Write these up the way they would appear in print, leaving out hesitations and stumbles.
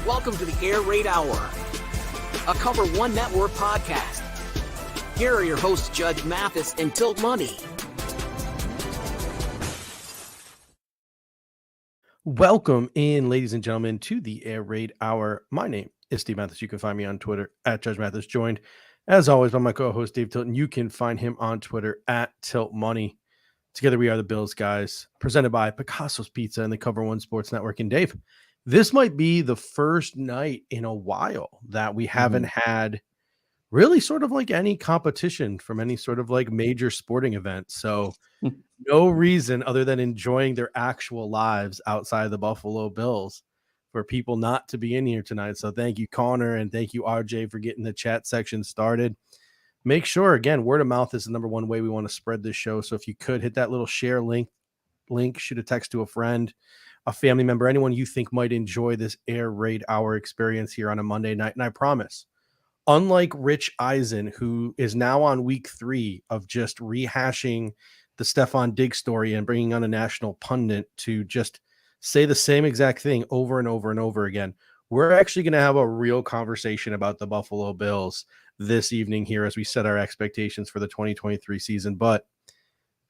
Welcome to the Air Raid Hour, a Cover One Network podcast. Here are your hosts, Judge Mathis and Tilt Money. Welcome in, ladies and gentlemen, to the Air Raid Hour. My name is Steve Mathis. You can find me on Twitter at Judge Mathis, joined, as always, by my co-host, Dave Tilton. You can find him on Twitter at Tilt Money. Together we are the Bills guys, presented by Picasso's Pizza and the Cover One Sports Network. And Dave, this might be the first night in a while that we haven't had really sort of like any competition from any sort of like major sporting event. So no reason other than enjoying their actual lives outside of the Buffalo Bills for people not to be in here tonight. So thank you, Connor, and thank you, RJ, for getting the chat section started. Make sure, again, word of mouth is the number one way we want to spread this show. So if you could hit that little share link, shoot a text to a friend, a family member, anyone you think might enjoy this Air Raid Hour experience here on a Monday night. And I promise, unlike Rich Eisen, who is now on week 3 of just rehashing the Stephon Diggs story and bringing on a national pundit to just say the same exact thing over and over and over again, we're actually going to have a real conversation about the Buffalo Bills this evening here as we set our expectations for the 2023 season. But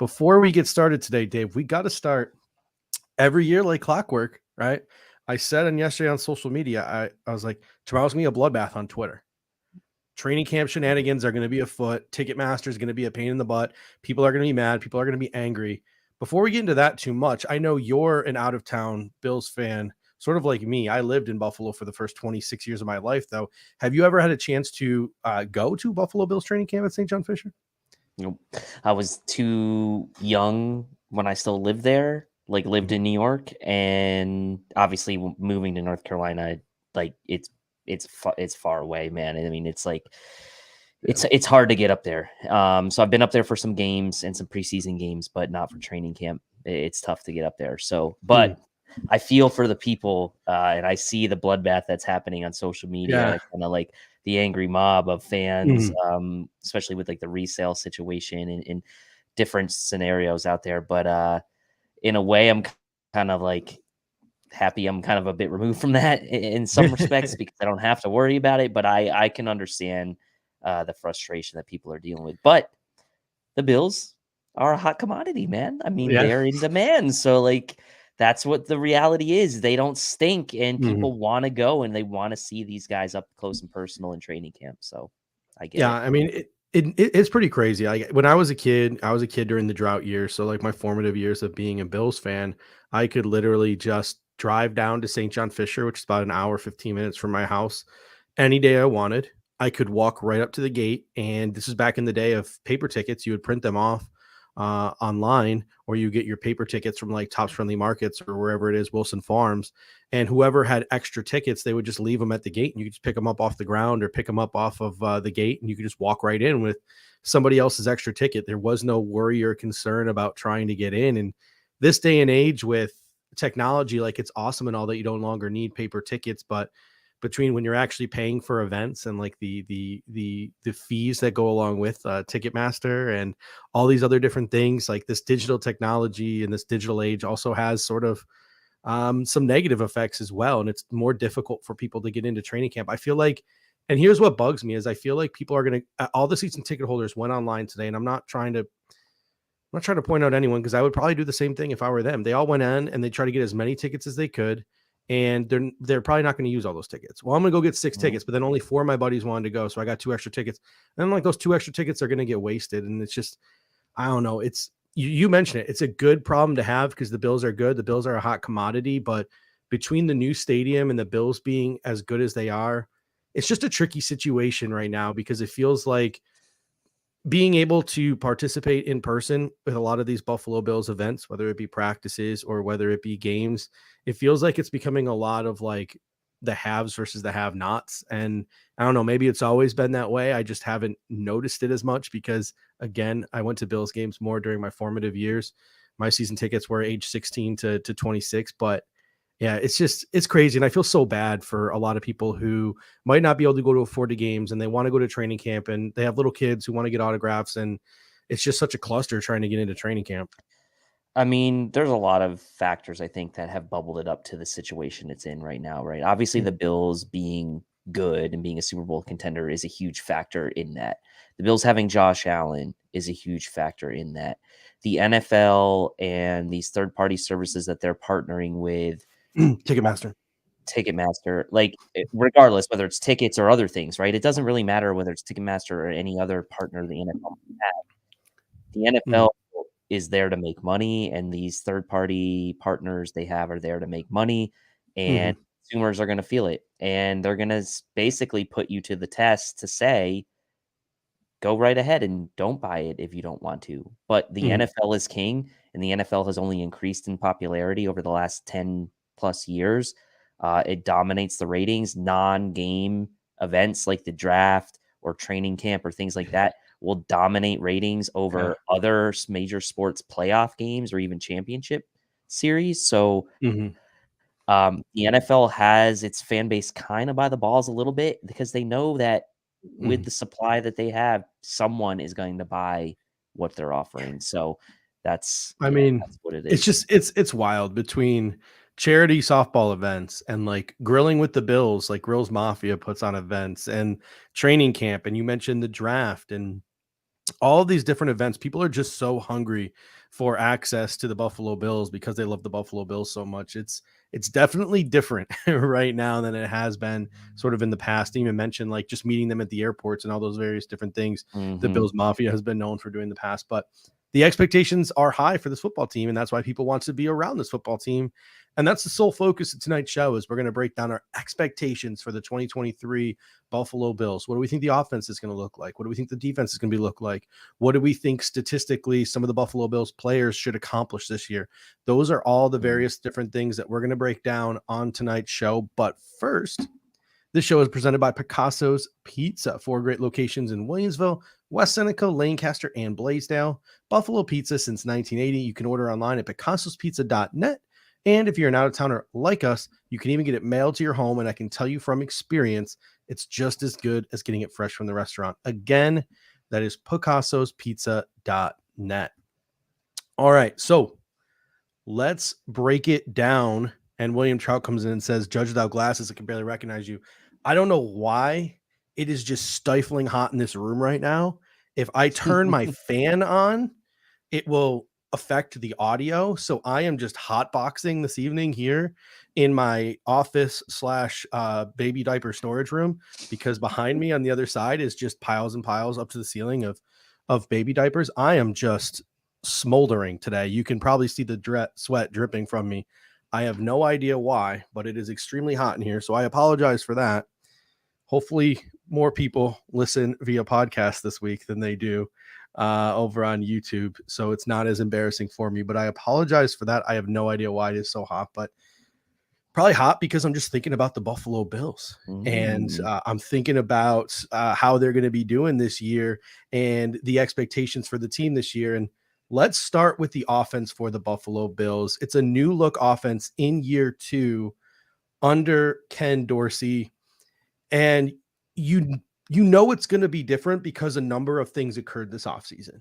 before we get started today, Dave, we got to start every year like clockwork, right? I said yesterday on social media, I was like, tomorrow's going to be a bloodbath on Twitter. Training camp shenanigans are going to be afoot. Ticketmaster is going to be a pain in the butt. People are going to be mad. People are going to be angry. Before we get into that too much, I know you're an out-of-town Bills fan, sort of like me. I lived in Buffalo for the first 26 years of my life, though. Have you ever had a chance to go to Buffalo Bills training camp at St. John Fisher? Nope. I was too young when I still lived there, like lived in New York, and obviously moving to North Carolina, like it's far away, man. I mean, it's like it's hard to get up there. So I've been up there for some games and some preseason games, but not for training camp. It's tough to get up there. So, but I feel for the people, and I see the bloodbath that's happening on social media, kind of like the angry mob of fans, especially with like the resale situation and different scenarios out there. But in a way, I'm kind of like happy I'm kind of a bit removed from that in some respects because I don't have to worry about it. But I can understand the frustration that people are dealing with. But the Bills are a hot commodity, man. I mean, they're in demand. So like, that's what the reality is. They don't stink, and people want to go and they want to see these guys up close and personal in training camp. So I get it. I mean, it's pretty crazy. Like when I was a kid during the drought years. So like my formative years of being a Bills fan, I could literally just drive down to St. John Fisher, which is about an hour, 15 minutes from my house, any day I wanted. I could walk right up to the gate. And this is back in the day of paper tickets. You would print them off online, or you get your paper tickets from like Tops Friendly Markets or wherever it is, Wilson Farms, and whoever had extra tickets, they would just leave them at the gate, and you could just pick them up off the ground or pick them up off of the gate, and you could just walk right in with somebody else's extra ticket. There was no worry or concern about trying to get in. And this day and age with technology, like it's awesome and all that you no longer need paper tickets, but between when you're actually paying for events and like the fees that go along with Ticketmaster and all these other different things, like this digital technology and this digital age also has sort of some negative effects as well. And it's more difficult for people to get into training camp. I feel like, and here's what bugs me is I feel like people are going to, all the season ticket holders went online today, and I'm not trying to point out anyone, because I would probably do the same thing if I were them. They all went in and they tried to get as many tickets as they could. And they're probably not going to use all those tickets. Well, I'm going to go get 6 tickets, but then only 4 of my buddies wanted to go. So I got 2 extra tickets. And like those 2 extra tickets are going to get wasted. And it's just, I don't know. It's, you mentioned it. It's a good problem to have because the Bills are good. The Bills are a hot commodity, but between the new stadium and the Bills being as good as they are, it's just a tricky situation right now, because it feels like being able to participate in person with a lot of these Buffalo Bills events, whether it be practices or whether it be games, it feels like it's becoming a lot of like the haves versus the have-nots. And I don't know, maybe it's always been that way. I just haven't noticed it as much because, again, I went to Bills games more during my formative years. My season tickets were age 16 to 26, but yeah, it's crazy. And I feel so bad for a lot of people who might not be able to go to afford the games, and they want to go to training camp, and they have little kids who want to get autographs. And it's just such a cluster trying to get into training camp. I mean, there's a lot of factors I think that have bubbled it up to the situation it's in right now, right? Obviously, the Bills being good and being a Super Bowl contender is a huge factor in that. The Bills having Josh Allen is a huge factor in that. The NFL and these third-party services that they're partnering with, Ticketmaster. like regardless whether it's tickets or other things, right? It doesn't really matter whether it's Ticketmaster or any other partner the NFL has. The NFL is there to make money, and these third-party partners they have are there to make money, and consumers are going to feel it, and they're going to basically put you to the test to say, go right ahead and don't buy it if you don't want to. But the NFL is king, and the NFL has only increased in popularity over the last 10 plus years. It dominates the ratings. Non-game events like the draft or training camp or things like that will dominate ratings over other major sports playoff games or even championship series. So the NFL has its fan base kind of by the balls a little bit because they know that with the supply that they have, someone is going to buy what they're offering. So that's that's what it is. It's just it's wild between charity softball events and like grilling with the Bills, like Grills Mafia puts on events, and training camp, and you mentioned the draft and all these different events. People are just so hungry for access to the Buffalo Bills because they love the Buffalo Bills so much. It's definitely different right now than it has been sort of in the past. I even mentioned like just meeting them at the airports and all those various different things the Bills Mafia has been known for doing in the past. But the expectations are high for this football team, and that's why people want to be around this football team. And that's the sole focus of tonight's show is we're going to break down our expectations for the 2023 Buffalo Bills. What do we think the offense is going to look like? What do we think the defense is going to be look like? What do we think statistically some of the Buffalo Bills players should accomplish this year? Those are all the various different things that we're going to break down on tonight's show. But first, this show is presented by Picasso's Pizza. 4 great locations in Williamsville, West Seneca, Lancaster, and Blaisdell. Buffalo Pizza since 1980. You can order online at picassospizza.net. And if you're an out-of-towner like us, you can even get it mailed to your home. And I can tell you from experience, it's just as good as getting it fresh from the restaurant. Again, that is picassospizza.net. All right, so let's break it down. And William Trout comes in and says, "Judge without glasses, I can barely recognize you." I don't know why it is just stifling hot in this room right now. If I turn my fan on, it will affect the audio. So I am just hotboxing this evening here in my office / baby diaper storage room, because behind me on the other side is just piles and piles up to the ceiling of baby diapers. I am just smoldering today. You can probably see the sweat dripping from me. I have no idea why, but it is extremely hot in here. So I apologize for that. Hopefully more people listen via podcast this week than they do over on YouTube. So it's not as embarrassing for me, but I apologize for that. I have no idea why it is so hot, but probably hot because I'm just thinking about the Buffalo Bills and I'm thinking about how they're going to be doing this year and the expectations for the team this year. And let's start with the offense for the Buffalo Bills. It's a new look offense in year 2 under Ken Dorsey. And you know it's going to be different because a number of things occurred this offseason.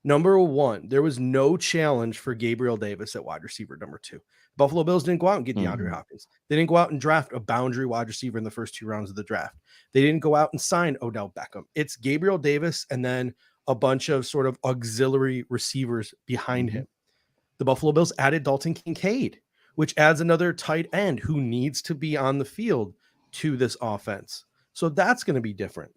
Number 1, there was no challenge for Gabriel Davis at wide receiver number 2. Buffalo Bills didn't go out and get DeAndre Hopkins. They didn't go out and draft a boundary wide receiver in the first 2 rounds of the draft. They didn't go out and sign Odell Beckham. It's Gabriel Davis and then a bunch of sort of auxiliary receivers behind him. The Buffalo Bills added Dalton Kincaid, which adds another tight end who needs to be on the field to this offense. So that's going to be different.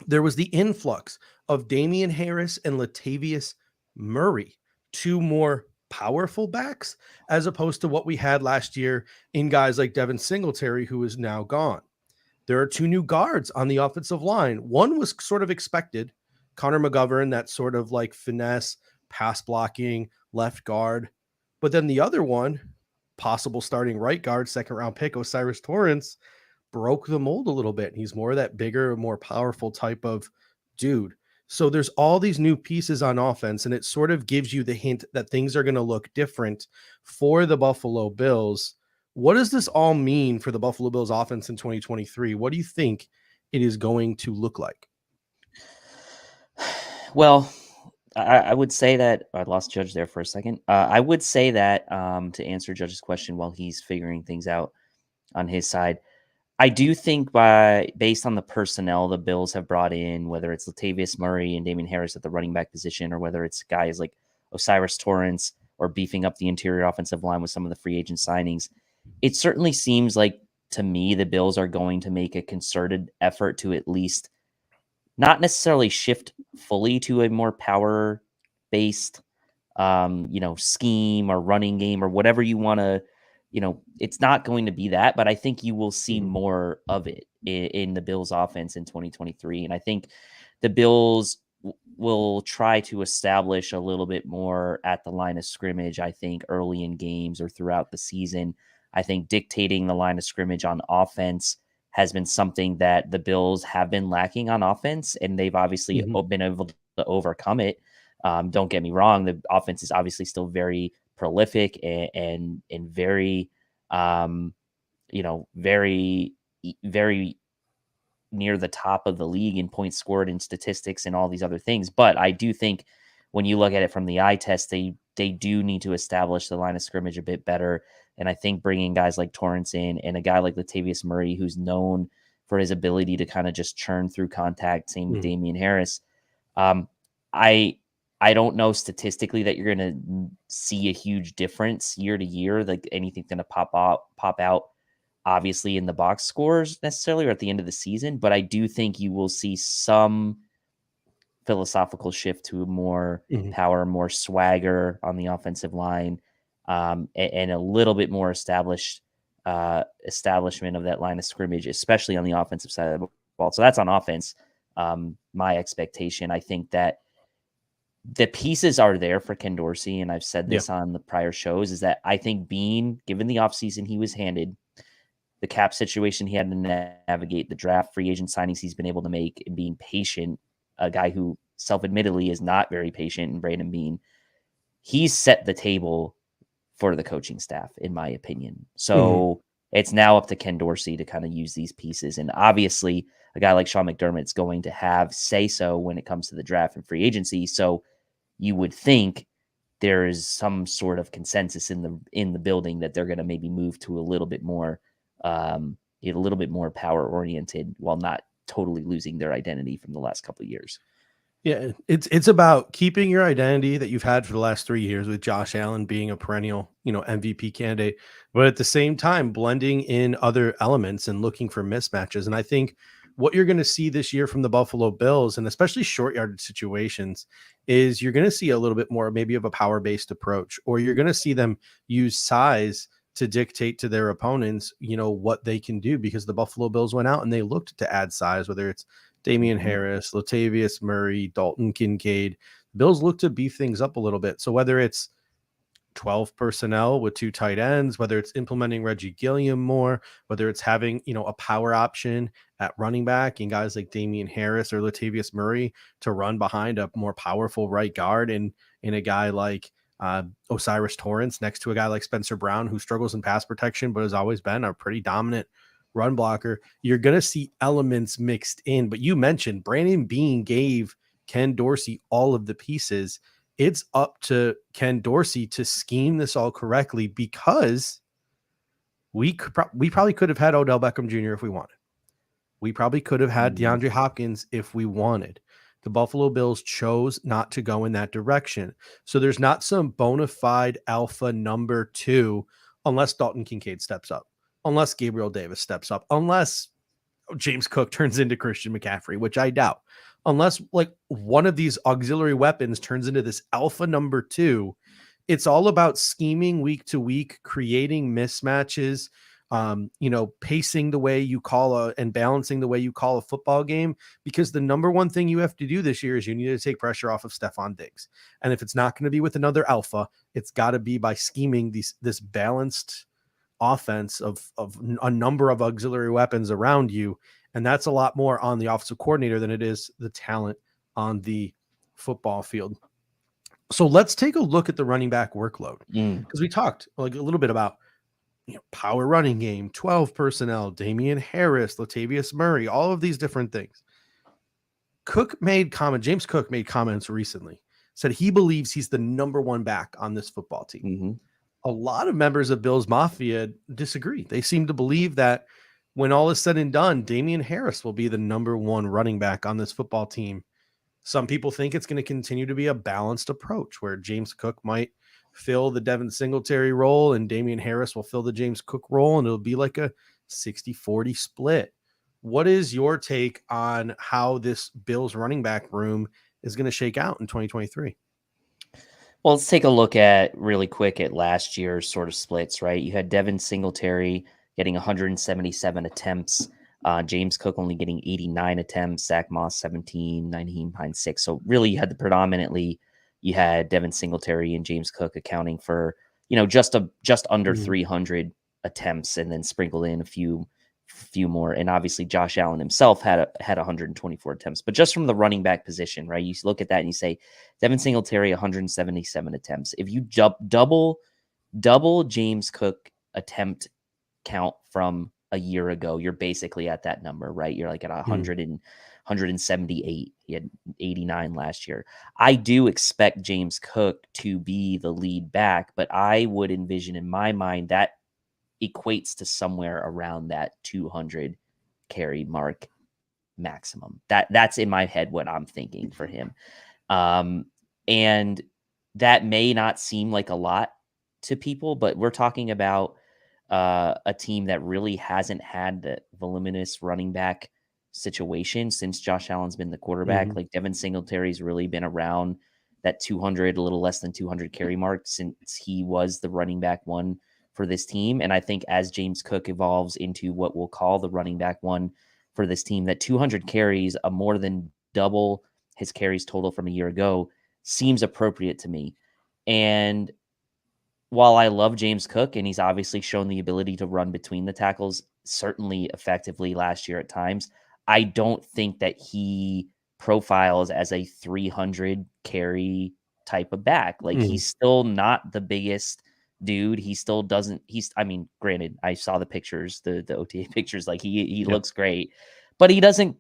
There was the influx of Damian Harris and Latavius Murray, 2 more powerful backs, as opposed to what we had last year in guys like Devin Singletary, who is now gone. There are 2 new guards on the offensive line. One was sort of expected, Connor McGovern, that sort of like finesse, pass blocking, left guard. But then the other one, possible starting right guard, 2nd round pick, Osiris Torrance, broke the mold a little bit. He's more of that bigger, more powerful type of dude. So there's all these new pieces on offense, and it sort of gives you the hint that things are going to look different for the Buffalo Bills. What does this all mean for the Buffalo Bills offense in 2023? What do you think it is going to look like? Well, I would say that I lost Judge there for a second. I would say that to answer Judge's question while he's figuring things out on his side, I do think based on the personnel the Bills have brought in, whether it's Latavius Murray and Damian Harris at the running back position, or whether it's guys like Osiris Torrance or beefing up the interior offensive line with some of the free agent signings, it certainly seems like to me the Bills are going to make a concerted effort to at least not necessarily shift fully to a more power based scheme or running game or whatever you want to, it's not going to be that, but I think you will see more of it in the Bills offense in 2023. And I think the Bills will try to establish a little bit more at the line of scrimmage, I think early in games or throughout the season. I think dictating the line of scrimmage on offense has been something that the Bills have been lacking on offense, and they've obviously been able to overcome it. Don't get me wrong. The offense is obviously still very prolific and very, very, very near the top of the league in points scored and statistics and all these other things. But I do think when you look at it from the eye test, they do need to establish the line of scrimmage a bit better. And I think bringing guys like Torrance in and a guy like Latavius Murray, who's known for his ability to kind of just churn through contact, same with Damian Harris. I don't know statistically that you're going to see a huge difference year to year, like anything's going to pop out, obviously in the box scores necessarily or at the end of the season. But I do think you will see some philosophical shift to more power, more swagger on the offensive line, and a little bit more establishment of that line of scrimmage, especially on the offensive side of the ball. So that's on offense. My expectation, I think that the pieces are there for Ken Dorsey, and I've said this on the prior shows, is that I think given the offseason he was handed, the cap situation he had to navigate, the draft, free agent signings he's been able to make, and being patient, a guy who self-admittedly is not very patient, and Brandon Beane, he's set the table for the coaching staff, in my opinion. So it's now up to Ken Dorsey to kind of use these pieces. And obviously a guy like Sean McDermott is going to have say-so when it comes to the draft and free agency. So you would think there is some sort of consensus in the building that they're going to maybe move to a little bit more power oriented while not totally losing their identity from the last couple of years. Yeah, it's about keeping your identity that you've had for the last 3 years, with Josh Allen being a perennial, MVP candidate, but at the same time blending in other elements and looking for mismatches. And I think what you're going to see this year from the Buffalo Bills, and especially short yardage situations, is you're going to see a little bit more maybe of a power-based approach, or you're going to see them use size to dictate to their opponents, what they can do, because the Buffalo Bills went out and they looked to add size, whether it's Damian Harris, Latavius Murray, Dalton Kincaid. Bills look to beef things up a little bit. So whether it's 12 personnel with 2 tight ends, whether it's implementing Reggie Gilliam more, whether it's having, a power option at running back and guys like Damian Harris or Latavius Murray to run behind a more powerful right guard, and in a guy like Osiris Torrance next to a guy like Spencer Brown, who struggles in pass protection but has always been a pretty dominant run blocker, you're going to see elements mixed in. But you mentioned Brandon Beane gave Ken Dorsey all of the pieces. It's up to Ken Dorsey to scheme this all correctly, because we probably could have had Odell Beckham Jr. if we wanted. We probably could have had DeAndre Hopkins if we wanted. The Buffalo Bills chose not to go in that direction. So there's not some bona fide alpha number 2 unless Dalton Kincaid steps up, unless Gabriel Davis steps up, unless James Cook turns into Christian McCaffrey, which I doubt, unless like one of these auxiliary weapons turns into this alpha number 2. It's all about scheming week to week, creating mismatches, pacing the way you call and balancing the way you call a football game, because the number one thing you have to do this year is you need to take pressure off of Stephon Diggs. And if it's not going to be with another alpha, it's got to be by scheming this balanced offense of a number of auxiliary weapons around you. And that's a lot more on the offensive coordinator than it is the talent on the football field. So let's take a look at the running back workload, because we talked like a little bit about power running game, 12 personnel, Damian Harris, Latavius Murray, all of these different things. James Cook made comments recently said he believes he's the number one back on this football team. Mm-hmm. A lot of members of Bills Mafia disagree. They seem to believe that when all is said and done, Damian Harris will be the number one running back on this football team. Some people think it's going to continue to be a balanced approach where James Cook might fill the Devin Singletary role and Damian Harris will fill the James Cook role, and it'll be like a 60-40 split. What is your take on how this Bills running back room is going to shake out in 2023? Well, let's take a look at really quick at last year's sort of splits, right? You had Devin Singletary getting 177 attempts, James Cook only getting 89 attempts, Zach Moss 17, 19 Pines 6. So really you had you had Devin Singletary and James Cook accounting for, just under 300 attempts, and then sprinkled in a few more. And obviously Josh Allen himself had 124 attempts, but just from the running back position, right? You look at that and you say Devin Singletary, 177 attempts. If you double James Cook attempt count from a year ago, you're basically at that number, right? You're like at 178. He had 89 last year. I do expect James Cook to be the lead back, but I would envision in my mind that equates to somewhere around that 200 carry mark maximum. That's in my head what I'm thinking for him. And that may not seem like a lot to people, but we're talking about a team that really hasn't had the voluminous running back situation since Josh Allen's been the quarterback. Mm-hmm. Like Devin Singletary's really been around that 200, a little less than 200 carry mark since he was the running back one for this team. And I think as James Cook evolves into what we'll call the running back one for this team, that 200 carries, a more than double his carries total from a year ago, seems appropriate to me. And while I love James Cook, and he's obviously shown the ability to run between the tackles, certainly effectively last year at times, I don't think that he profiles as a 300 carry type of back. Like he's still not the biggest dude. He still doesn't, granted, I saw the pictures, the OTA pictures, like he looks great, but he doesn't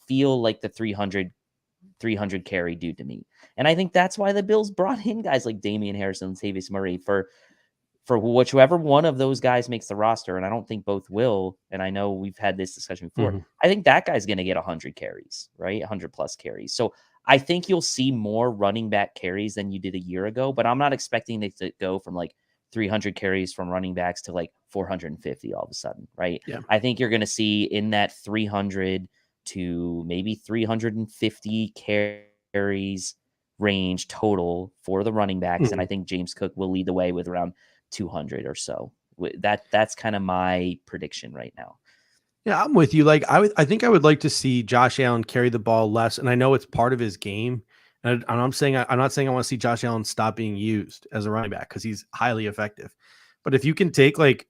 feel like the 300 carry dude to me. And I think that's why the Bills brought in guys like Damian Harris and Latavius Murray for whichever one of those guys makes the roster. And I don't think both will. And I know we've had this discussion before. I think that guy's going to get 100 carries, right? 100 plus carries. So I think you'll see more running back carries than you did a year ago, but I'm not expecting it to go from like 300 carries from running backs to like 450 all of a sudden, right? Yeah. I think you're going to see in that 300 to maybe 350 carries range total for the running backs. And I think James Cook will lead the way with around 200 or so. That's kind of my prediction right now. Yeah, I'm with you. Like I think I would like to see Josh Allen carry the ball less. And I know it's part of his game. And I'm not saying I want to see Josh Allen stop being used as a running back because he's highly effective. But if you can take like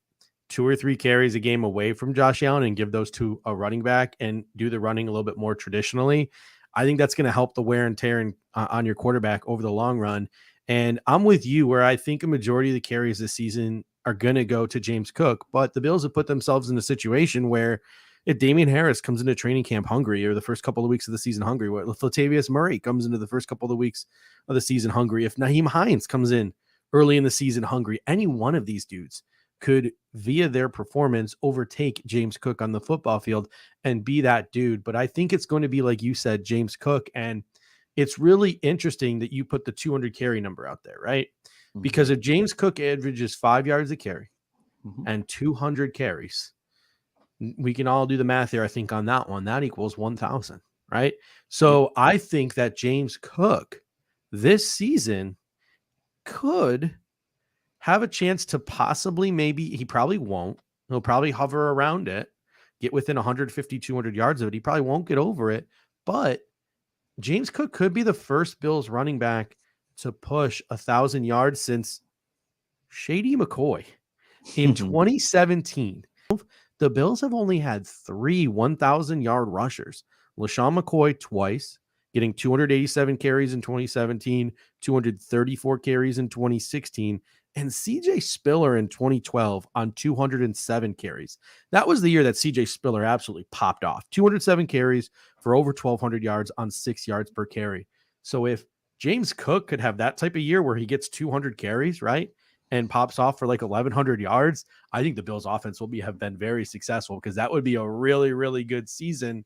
2 or 3 carries a game away from Josh Allen and give those to a running back and do the running a little bit more traditionally, I think that's going to help the wear and tear on your quarterback over the long run. And I'm with you where I think a majority of the carries this season are going to go to James Cook, but the Bills have put themselves in a situation where if Damian Harris comes into training camp hungry or the first couple of weeks of the season hungry, if Latavius Murray comes into the first couple of weeks of the season hungry, if Nyheim Hines comes in early in the season hungry, any one of these dudes could, via their performance, overtake James Cook on the football field and be that dude. But I think it's going to be, like you said, James Cook. And it's really interesting that you put the 200 carry number out there, right? Because if James Cook averages 5 yards a carry and 200 carries, we can all do the math here. I think on that one, that equals 1,000, right? So I think that James Cook this season could have a chance to possibly, maybe he probably won't. He'll probably hover around it, get within 150, 200 yards of it. He probably won't get over it, but James Cook could be the first Bills running back to push 1,000 yards since Shady McCoy in 2017. The Bills have only had 3 1,000-yard rushers. LaShawn McCoy twice, getting 287 carries in 2017, 234 carries in 2016, and CJ Spiller in 2012 on 207 carries. That was the year that CJ Spiller absolutely popped off. 207 carries for over 1,200 yards on 6 yards per carry. So if James Cook could have that type of year where he gets 200 carries, right? And pops off for like 1,100 yards. I think the Bills offense have been very successful, because that would be a really, really good season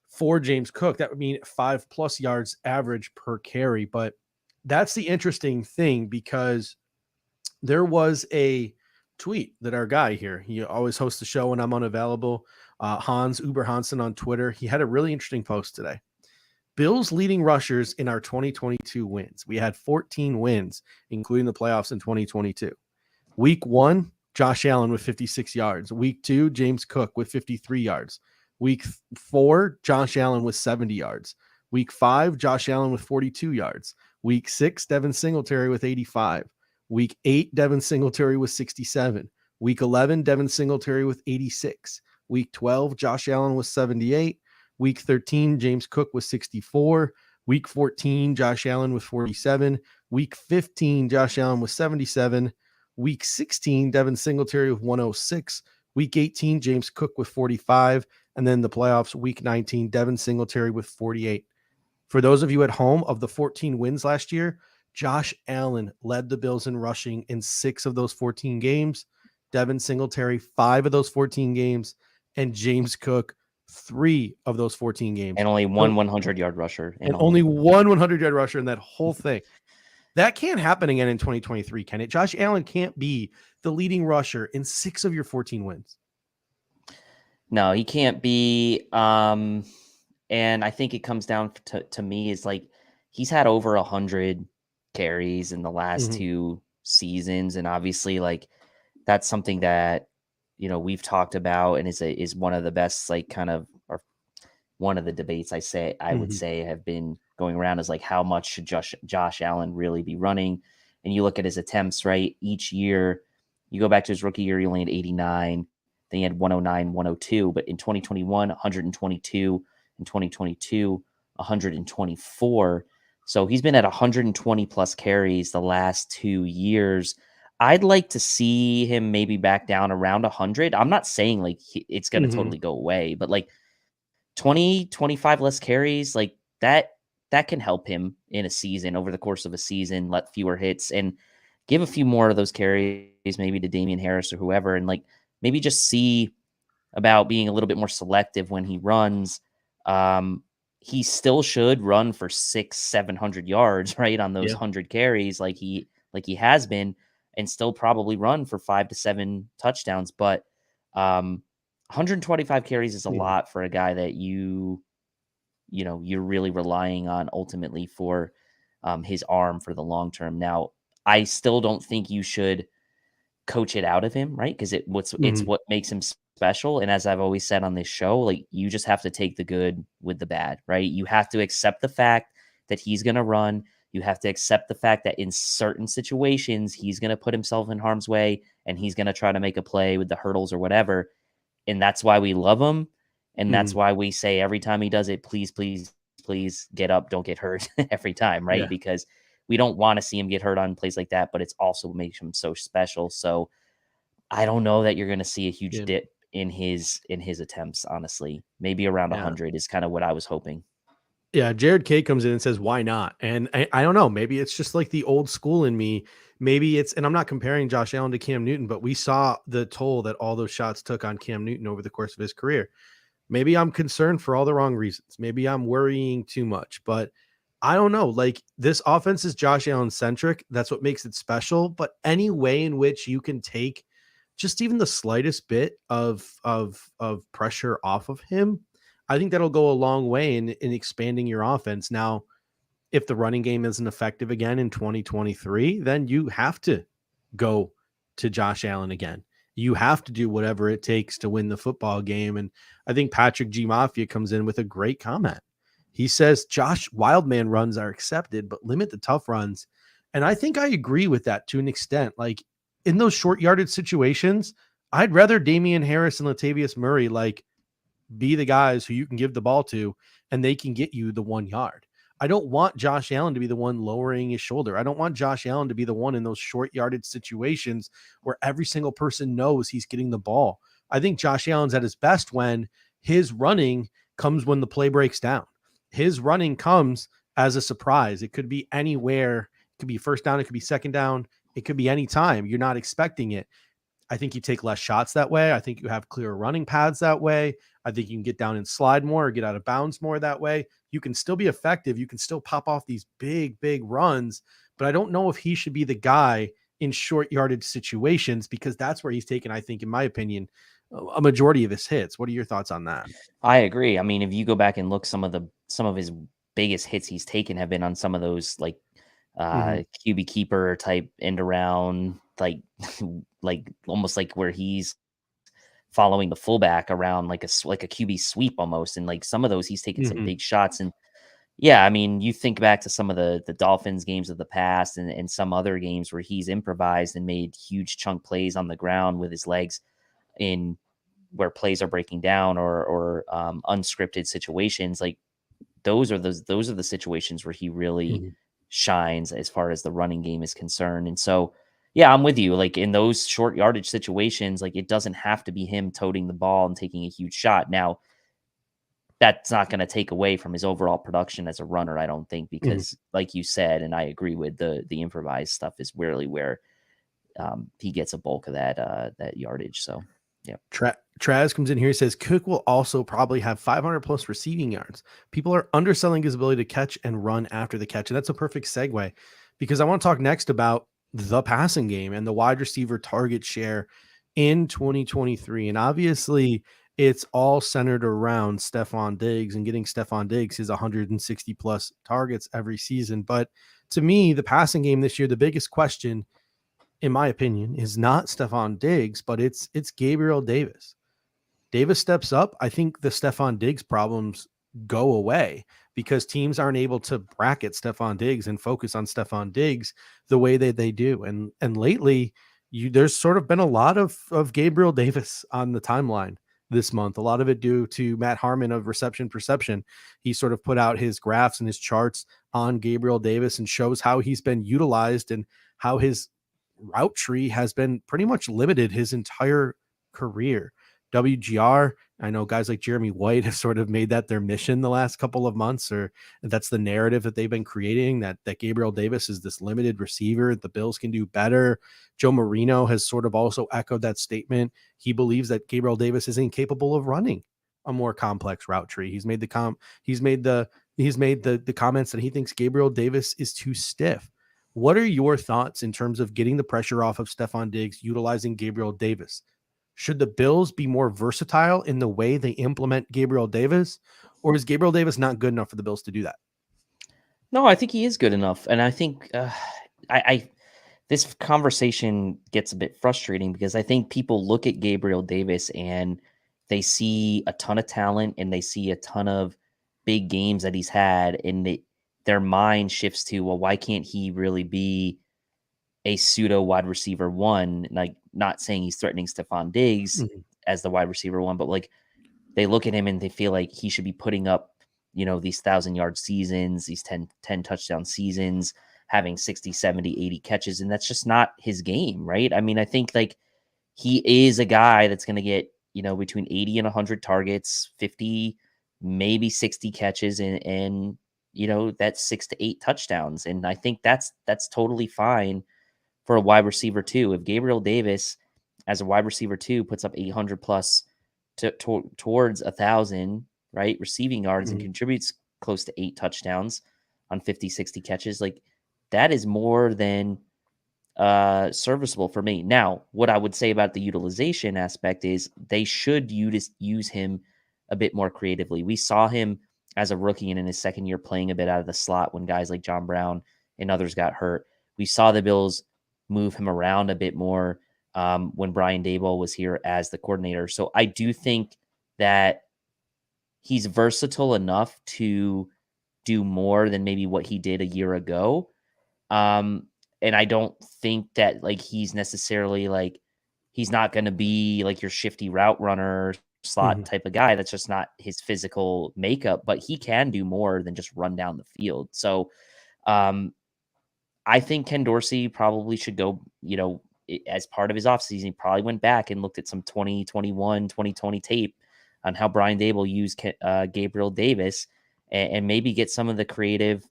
for James Cook. That would mean 5+ yards average per carry. But that's the interesting thing, because there was a tweet that our guy here, he always hosts the show when I'm unavailable, Hans Uber Hansen on Twitter. He had a really interesting post today. Bills leading rushers in our 2022 wins. We had 14 wins, including the playoffs in 2022. Week 1, Josh Allen with 56 yards. Week 2, James Cook with 53 yards. Week 4, Josh Allen with 70 yards. Week 5, Josh Allen with 42 yards. Week 6, Devin Singletary with 85. Week 8, Devin Singletary with 67. Week 11, Devin Singletary with 86. Week 12, Josh Allen with 78. Week 13, James Cook was 64. Week 14, Josh Allen with 47. Week 15, Josh Allen was 77. Week 16, Devin Singletary with 106. Week 18, James Cook with 45. And then the playoffs, week 19, Devin Singletary with 48. For those of you at home, of the 14 wins last year, Josh Allen led the Bills in rushing in 6 of those 14 games. Devin Singletary, 5 of those 14 games. And James Cook, 3 of those 14 games. And only one 100-yard rusher. And only one 100-yard rusher in that whole thing. That can't happen again in 2023, can it? Josh Allen can't be the leading rusher in 6 of your 14 wins. No, he can't be. And I think it comes down to me is like, he's had over 100 carries in the last 2 seasons. And obviously, like, that's something that, you know, we've talked about, and is one of the best, like, kind of, or one of the debates I would say have been going around, is like, how much should Josh Allen really be running? And you look at his attempts, right? Each year, you go back to his rookie year, he only had 89. Then he had 109, 102. But in 2021, 122. In 2022, 124. So he's been at 120 plus carries the last 2 years. I'd like to see him maybe back down around 100. I'm not saying like it's going to totally go away, but like 20, 25 less carries, like that can help him in a season, over the course of a season, let fewer hits and give a few more of those carries maybe to Damian Harris or whoever. And like, maybe just see about being a little bit more selective when he runs. He still should run for 600-700 yards, right, on those 100 carries, like he has been, and still probably run for 5 to 7 touchdowns. But 125 carries is a lot for a guy that you're really relying on ultimately for his arm for the long term. Now, I still don't think you should coach it out of him, right? Because it's what makes him special. And as I've always said on this show, like, you just have to take the good with the bad, right? You have to accept the fact that he's going to run. You have to accept the fact that in certain situations, he's going to put himself in harm's way and he's going to try to make a play with the hurdles or whatever. And that's why we love him. And that's why we say every time he does it, please, please, please get up. Don't get hurt every time, right? Because we don't want to see him get hurt on plays like that, but it's also makes him so special. So I don't know that you're going to see a huge dip in his attempts, honestly. Maybe around 100 is kind of what I was hoping. Yeah, Jared K comes in and says, why not? And I don't know. Maybe it's just like the old school in me. Maybe it's, and I'm not comparing Josh Allen to Cam Newton, but we saw the toll that all those shots took on Cam Newton over the course of his career. Maybe I'm concerned for all the wrong reasons. Maybe I'm worrying too much, but I don't know. Like, this offense is Josh Allen centric. That's what makes it special. But any way in which you can take just even the slightest bit of pressure off of him, I think that'll go a long way in expanding your offense. Now, if the running game isn't effective again in 2023, then you have to go to Josh Allen again. You have to do whatever it takes to win the football game. And I think Patrick G. Mafia comes in with a great comment. He says, Josh, wildman runs are accepted, but limit the tough runs. And I think I agree with that to an extent. Like, in those short yardage situations, I'd rather Damian Harris and Latavius Murray, like, be the guys who you can give the ball to and they can get you the 1 yard. I don't want Josh Allen to be the one lowering his shoulder. I don't want Josh Allen to be the one in those short yardage situations where every single person knows he's getting the ball. I think Josh Allen's at his best when his running comes when the play breaks down. His running comes as a surprise. It could be anywhere. It could be first down. It could be second down. It could be any time. You're not expecting it. I think you take less shots that way. I think you have clearer running paths that way. I think you can get down and slide more or get out of bounds more that way. You can still be effective. You can still pop off these big, big runs, but I don't know if he should be the guy in short yardage situations, because that's where he's taken, I think, in my opinion, a majority of his hits. What are your thoughts on that? I agree. I mean, if you go back and look, some of his biggest hits he's taken have been on some of those like Mm-hmm. QB keeper type end around, like like almost like where he's following the fullback around like a QB sweep almost, and like some of those he's taken some Mm-hmm. big shots. And yeah, I mean, you think back to some of the Dolphins games of the past, and some other games where he's improvised and made huge chunk plays on the ground with his legs in where plays are breaking down, or unscripted situations. Like those are the situations where he really Mm-hmm. shines as far as the running game is concerned. And so, yeah, I'm with you. Like in those short yardage situations, like it doesn't have to be him toting the ball and taking a huge shot. Now, that's not going to take away from his overall production as a runner, I don't think, Mm-hmm. because like you said, and I agree with, the improvised stuff is really where he gets a bulk of that yardage. So, yeah. Traz comes in here and says Cook will also probably have 500 plus receiving yards. People are underselling his ability to catch and run after the catch. And that's a perfect segue, because I want to talk next about the passing game and the wide receiver target share in 2023. And obviously, it's all centered around Stephon Diggs and getting Stephon Diggs his 160 plus targets every season. But to me, the passing game this year, the biggest question, in my opinion, is not Stephon Diggs, but it's Gabriel Davis. Davis steps up. I think the Stephon Diggs problems go away, because teams aren't able to bracket Stephon Diggs and focus on Stephon Diggs the way that they do. And lately, there's sort of been a lot of Gabriel Davis on the timeline this month. A lot of it due to Matt Harmon of Reception Perception. He sort of put out his graphs and his charts on Gabriel Davis and shows how he's been utilized and how his route tree has been pretty much limited his entire career. WGR, I know guys like Jeremy White have sort of made that their mission the last couple of months, or that's the narrative that they've been creating, that Gabriel Davis is this limited receiver. The Bills can do better. Joe Marino has sort of also echoed that statement. He believes that Gabriel Davis is incapable of running a more complex route tree. He's made the comments that he thinks Gabriel Davis is too stiff. What are your thoughts in terms of getting the pressure off of Stephon Diggs, utilizing Gabriel Davis? Should the Bills be more versatile in the way they implement Gabriel Davis, or is Gabriel Davis not good enough for the Bills to do that? No, I think he is good enough, and I think I this conversation gets a bit frustrating because I think people look at Gabriel Davis and they see a ton of talent and they see a ton of big games that he's had, and their mind shifts to, well, why can't he really be a pseudo wide receiver one? Like, not saying he's threatening Stephon Diggs Mhm. as the wide receiver one, but like they look at him and they feel like he should be putting up, these 1,000-yard seasons, these 10 touchdown seasons, having 60, 70, 80 catches. And that's just not his game, right? I mean, I think like he is a guy that's going to get, between 80 and 100 targets, 50, maybe 60 catches, and that's 6 to 8 touchdowns. And I think that's totally fine for a wide receiver too. If Gabriel Davis as a wide receiver too puts up 800 plus towards 1,000, right, receiving yards, and Mhm. contributes close to 8 touchdowns on 50, 60 catches, like that is more than serviceable for me. Now, what I would say about the utilization aspect is they should use him a bit more creatively. We saw him as a rookie and in his second year playing a bit out of the slot when guys like John Brown and others got hurt. We saw the Bills move him around a bit more when Brian Daboll was here as the coordinator. So I do think that he's versatile enough to do more than maybe what he did a year ago. And I don't think that like he's necessarily like he's not going to be like your shifty route runner slot Mhm. type of guy. That's just not his physical makeup, but he can do more than just run down the field. So um I think Ken Dorsey probably should go, as part of his offseason, he probably went back and looked at some 2021, 2020 tape on how Brian Dable used Gabriel Davis, and maybe get some of the creative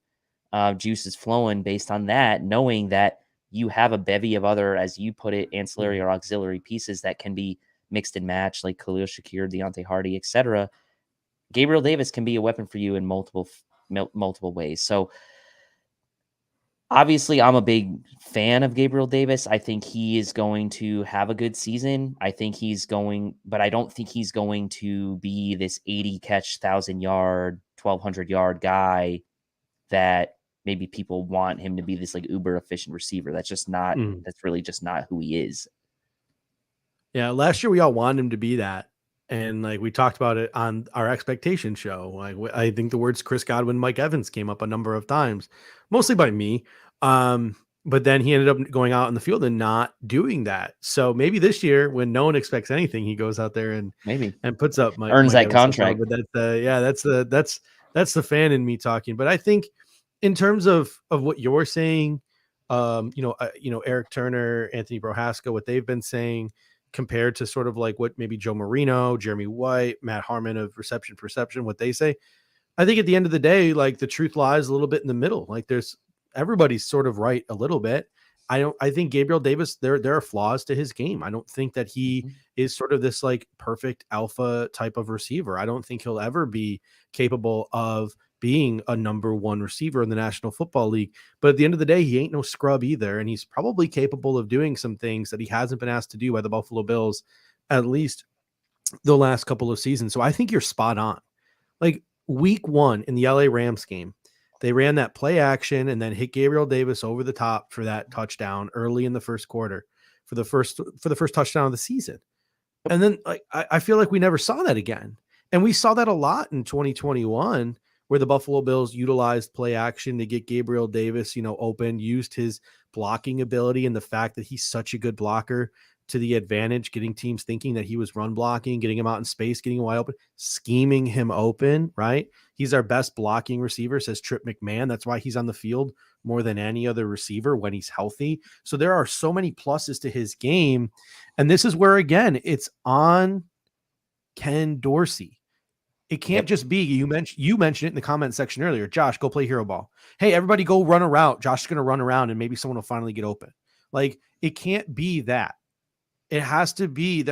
juice is flowing based on that, knowing that you have a bevy of other, as you put it, ancillary or auxiliary pieces that can be mixed and matched, like Khalil Shakir, Deontay Hardy, etc. Gabriel Davis can be a weapon for you in multiple ways. So obviously, I'm a big fan of Gabriel Davis. I think he is going to have a good season. I think but I don't think he's going to be this 80 catch, 1,000-yard, 1,200-yard guy that maybe people want him to be, this like uber efficient receiver. That's just not, that's really just not who he is. Yeah. Last year we all wanted him to be that. And like we talked about it on our expectation show. Like I think the words Chris Godwin, Mike Evans came up a number of times, mostly by me. But then he ended up going out in the field and not doing that. So maybe this year, when no one expects anything, he goes out there and puts up earns that contract. But that's the fan in me talking. But I think in terms of what you're saying, Eric Turner, Anthony Prohaska, what they've been saying, compared to sort of like what maybe Joe Marino, Jeremy White, Matt Harmon of Reception Perception, what they say, I think at the end of the day, like the truth lies a little bit in the middle. Like everybody's sort of right a little bit. I think Gabriel Davis, there are flaws to his game. I don't think that he is sort of this like perfect alpha type of receiver. I don't think he'll ever be capable of being a number one receiver in the National Football League. But at the end of the day, he ain't no scrub either. And he's probably capable of doing some things that he hasn't been asked to do by the Buffalo Bills, at least the last couple of seasons. So I think you're spot on. Like week 1 in the LA Rams game, they ran that play action and then hit Gabriel Davis over the top for that touchdown early in the first quarter for the first touchdown of the season. And then like, I feel like we never saw that again. And we saw that a lot in 2021, where the Buffalo Bills utilized play action to get Gabriel Davis, open, used his blocking ability and the fact that he's such a good blocker to the advantage, getting teams thinking that he was run blocking, getting him out in space, getting him wide open, scheming him open, right? He's our best blocking receiver, says Trip McMahon. That's why he's on the field more than any other receiver when he's healthy. So there are so many pluses to his game. And this is where, again, it's on Ken Dorsey. It can't just be, you mentioned it in the comment section earlier, Josh, go play hero ball. Hey, everybody go run a route. Josh is going to run around and maybe someone will finally get open. Like it can't be that. There has to be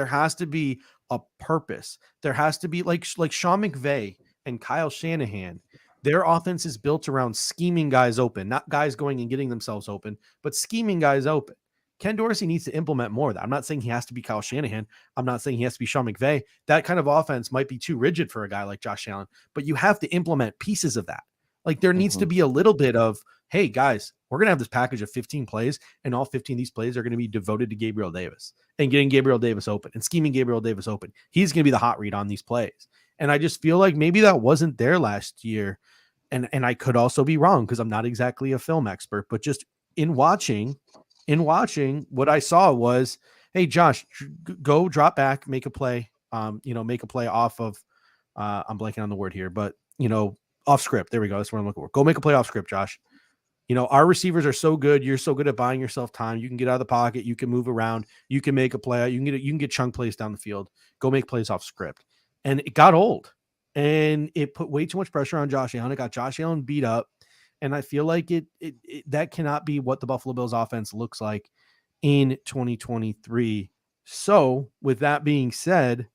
a purpose. There has to be like Sean McVay and Kyle Shanahan. Their offense is built around scheming guys open, not guys going and getting themselves open, but scheming guys open. Ken Dorsey needs to implement more of that. I'm not saying he has to be Kyle Shanahan. I'm not saying he has to be Sean McVay. That kind of offense might be too rigid for a guy like Josh Allen, but you have to implement pieces of that. Like there needs to be a little bit of, hey guys, we're going to have this package of 15 plays and all 15 of these plays are going to be devoted to Gabriel Davis and getting Gabriel Davis open and scheming Gabriel Davis open. He's going to be the hot read on these plays. And I just feel like maybe that wasn't there last year. And I could also be wrong because I'm not exactly a film expert, but just in watching, what I saw was, hey, Josh, go drop back, make a play, make a play off of, I'm blanking on the word here, but, off script. There we go. That's what I'm looking for. Go make a play off script, Josh. Our receivers are so good. You're so good at buying yourself time. You can get out of the pocket. You can move around. You can make a play. You can get chunk plays down the field. Go make plays off script. And it got old. And it put way too much pressure on Josh Allen. It got Josh Allen beat up. And I feel like that cannot be what the Buffalo Bills offense looks like in 2023. So with that being said,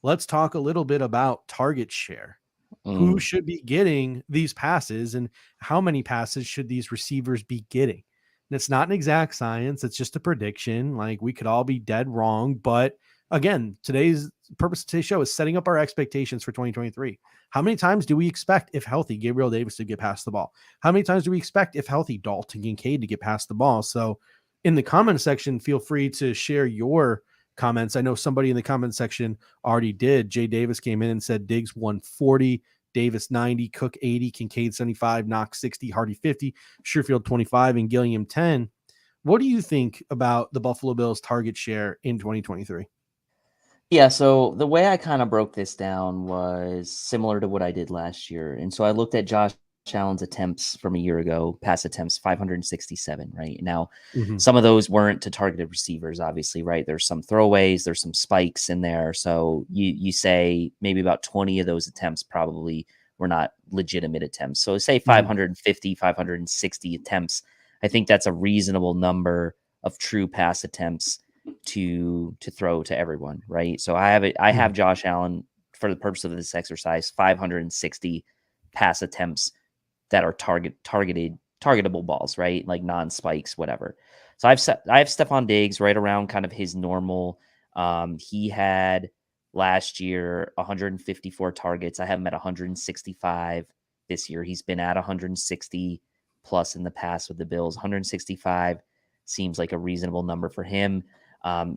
let's talk a little bit about target share. Who should be getting these passes and how many passes should these receivers be getting? And it's not an exact science. It's just a prediction. Like we could all be dead wrong. But again, today's purpose of today's show is setting up our expectations for 2023. How many times do we expect, if healthy, Gabriel Davis to get past the ball? How many times do we expect, if healthy, Dalton Kincaid to get past the ball? So in the comment section, feel free to share your comments. I know somebody in the comment section already did. Jay Davis came in and said Diggs 140, Davis 90, Cook 80, Kincaid 75, Knox 60, Hardy 50, Sherfield 25, and Gilliam 10. What do you think about the Buffalo Bills target share in 2023? Yeah, so the way I kind of broke this down was similar to what I did last year. And so I looked at Josh Allen's attempts from a year ago, pass attempts, 567, right? Now, some of those weren't to targeted receivers, obviously, right? There's some throwaways, there's some spikes in there. So you say maybe about 20 of those attempts probably not legitimate attempts. So say 550, 560 attempts. I think that's a reasonable number of true pass attempts to throw to everyone, right? So I have Josh Allen, for the purpose of this exercise, 560 pass attempts that are targetable balls, right? Like non-spikes, whatever. So I have Stephon Diggs right around kind of his normal. He had last year 154 targets. I have him at 165 this year. He's been at 160 plus in the past with the Bills. 165 seems like a reasonable number for him.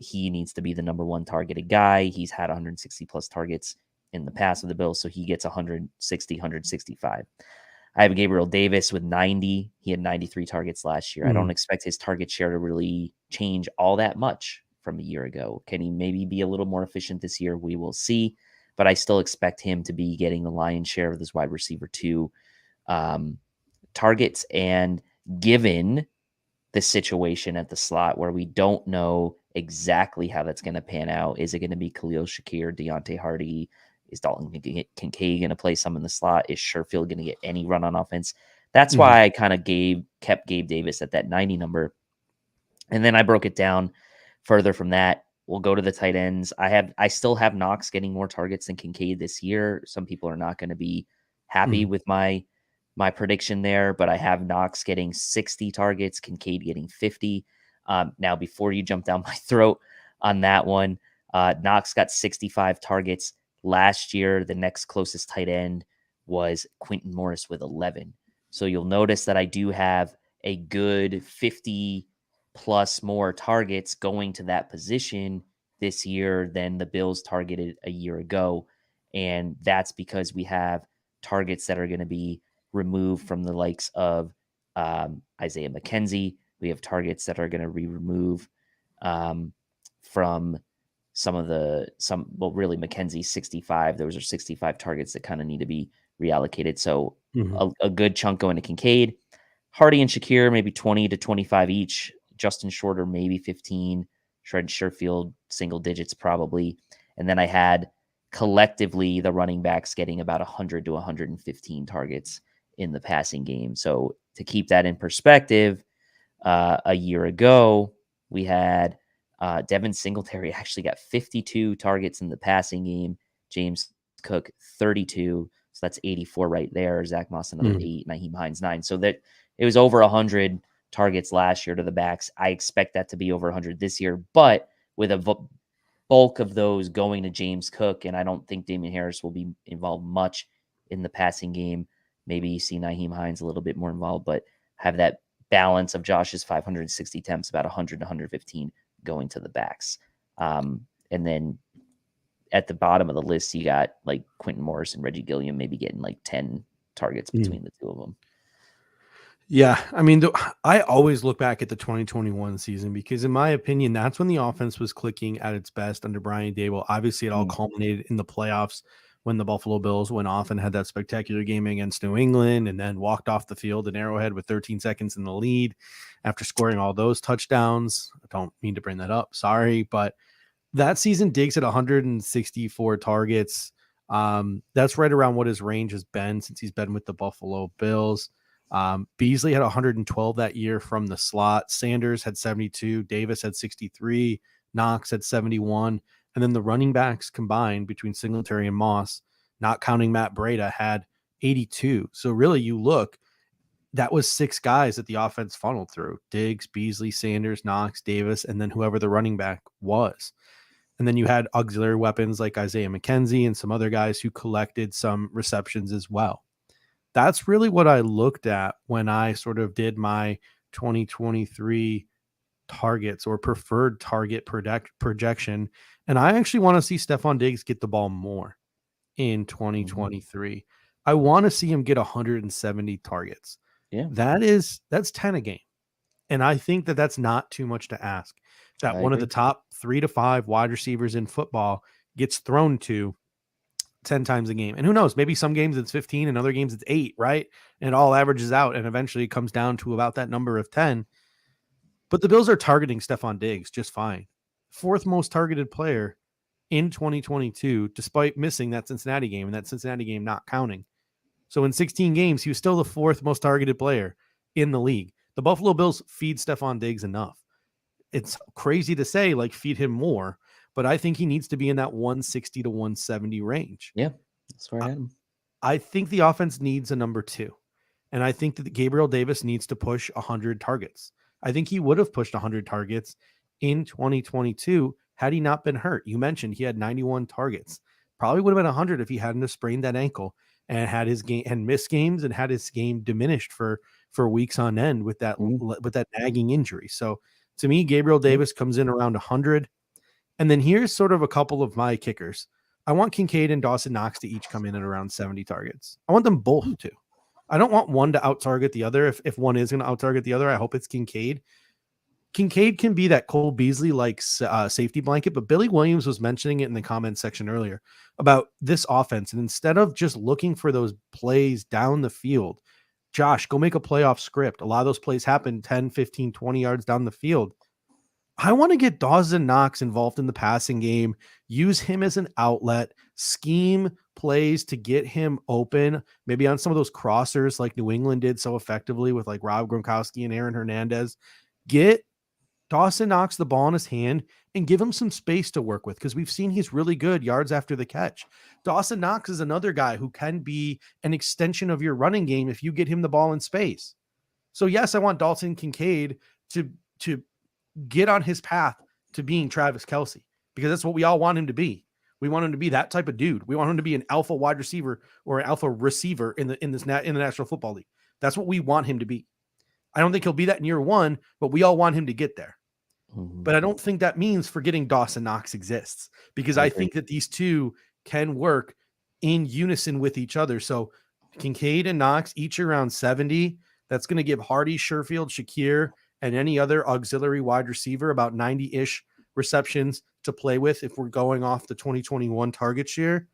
He needs to be the number one targeted guy. He's had 160 plus targets in the past with the Bills, so he gets 160, 165. I have Gabriel Davis with 90. He had 93 targets last year. I don't expect his target share to really change all that much from a year ago. Can he maybe be a little more efficient this year? We will see. But I still expect him to be getting the lion's share of this wide receiver 2 targets. And given the situation at the slot where we don't know exactly how that's going to pan out, is it going to be Khalil Shakir, Deontay Hardy? Is Dalton Kincaid going to play some in the slot? Is Sherfield going to get any run on offense? That's why I kind of kept Gabe Davis at that 90 number. And then I broke it down further from that. We'll go to the tight ends. I still have Knox getting more targets than Kincaid this year. Some people are not going to be happy with my prediction there, but I have Knox getting 60 targets, Kincaid getting 50. Now, before you jump down my throat on that one, Knox got 65 targets. Last year, the next closest tight end was Quentin Morris with 11. So you'll notice that I do have a good 50 plus more targets going to that position this year than the Bills targeted a year ago. And that's because we have targets that are going to be removed from the likes of Isaiah McKenzie. We have targets that are going to be removed from really McKenzie's 65. Those are 65 targets that kind of need to be reallocated. So a good chunk going to Kincaid. Hardy and Shakir, maybe 20 to 25 each. Justin Shorter, maybe 15. Sherfield, single digits probably. And then I had collectively the running backs getting about 100 to 115 targets in the passing game. So to keep that in perspective, a year ago, we had Devin Singletary actually got 52 targets in the passing game. James Cook, 32. So that's 84 right there. Zach Moss, another 8. Nyheim Hines, 9. So that it was over 100 targets last year to the backs. I expect that to be over 100 this year, but with a bulk of those going to James Cook, and I don't think Damian Harris will be involved much in the passing game. Maybe you see Nyheim Hines a little bit more involved, but have that balance of Josh's 560 attempts, about 100 to 115 going to the backs. And then at the bottom of the list, you got like Quentin Morris and Reggie Gilliam maybe getting like 10 targets between the two of them. Yeah, I mean, I always look back at the 2021 season because, in my opinion, that's when the offense was clicking at its best under Brian Daboll. Obviously, it all culminated in the playoffs when the Buffalo Bills went off and had that spectacular game against New England and then walked off the field in Arrowhead with 13 seconds in the lead after scoring all those touchdowns. I don't mean to bring that up. Sorry, but that season, Diggs at 164 targets. That's right around what his range has been since he's been with the Buffalo Bills. Beasley had 112 that year from the slot. Sanders had 72. Davis had 63. Knox had 71. And then the running backs combined between Singletary and Moss, not counting Matt Breida, had 82. So really, you look, that was 6 guys that the offense funneled through: Diggs, Beasley, Sanders, Knox, Davis, and then whoever the running back was. And then you had auxiliary weapons like Isaiah McKenzie and some other guys who collected some receptions as well. That's really what I looked at when I sort of did my 2023 targets or preferred target projection. And I actually want to see Stephon Diggs get the ball more in 2023. I want to see him get 170 targets. Yeah. That's 10 a game. And I think that that's not too much to ask. That one of the top 3 to 5 wide receivers in football gets thrown to 10 times a game. And who knows, maybe some games it's 15 and other games it's 8, right? And it all averages out and eventually it comes down to about that number of 10. But the Bills are targeting Stephon Diggs just fine. 4th most targeted player in 2022, despite missing that Cincinnati game and that Cincinnati game not counting. So in 16 games, he was still the 4th most targeted player in the league. The Buffalo Bills feed Stephon Diggs enough. It's crazy to say, like, feed him more, but I think he needs to be in that 160 to 170 range. Yeah, that's where I had him. I think the offense needs a number 2. And I think that Gabriel Davis needs to push 100 targets. I think he would have pushed 100 targets in 2022 had he not been hurt. You mentioned he had 91 targets. Probably would have been 100 if he hadn't have sprained that ankle and had his game and missed games and had his game diminished for weeks on end with that nagging injury. So to me, Gabriel Davis comes in around 100. And then here's sort of a couple of my kickers. I want Kincaid and Dawson Knox to each come in at around 70 targets. I want them both to. I don't want one to out-target the other. If one is going to out-target the other, I hope it's Kincaid. Kincaid can be that Cole Beasley-like safety blanket, but Billy Williams was mentioning it in the comments section earlier about this offense. And instead of just looking for those plays down the field, Josh, go make a playoff script. A lot of those plays happen 10, 15, 20 yards down the field. I want to get Dawson Knox involved in the passing game, use him as an outlet, scheme plays to get him open, maybe on some of those crossers like New England did so effectively with like Rob Gronkowski and Aaron Hernandez. Get Dawson Knox the ball in his hand and give him some space to work with, because we've seen he's really good yards after the catch. Dawson Knox is another guy who can be an extension of your running game if you get him the ball in space. So yes, I want Dalton Kincaid to get on his path to being Travis Kelce, because that's what we all want him to be. We want him to be that type of dude. We want him to be an alpha wide receiver or an alpha receiver in the National Football League. That's what we want him to be. I don't think he'll be that in year 1, but we all want him to get there. Mm-hmm. But I don't think that means forgetting Dawson Knox exists, because I think that these two can work in unison with each other. So Kincaid and Knox each around 70. That's going to give Hardy, Sherfield, Shakir, and any other auxiliary wide receiver about 90-ish receptions to play with if we're going off the 2021 target share.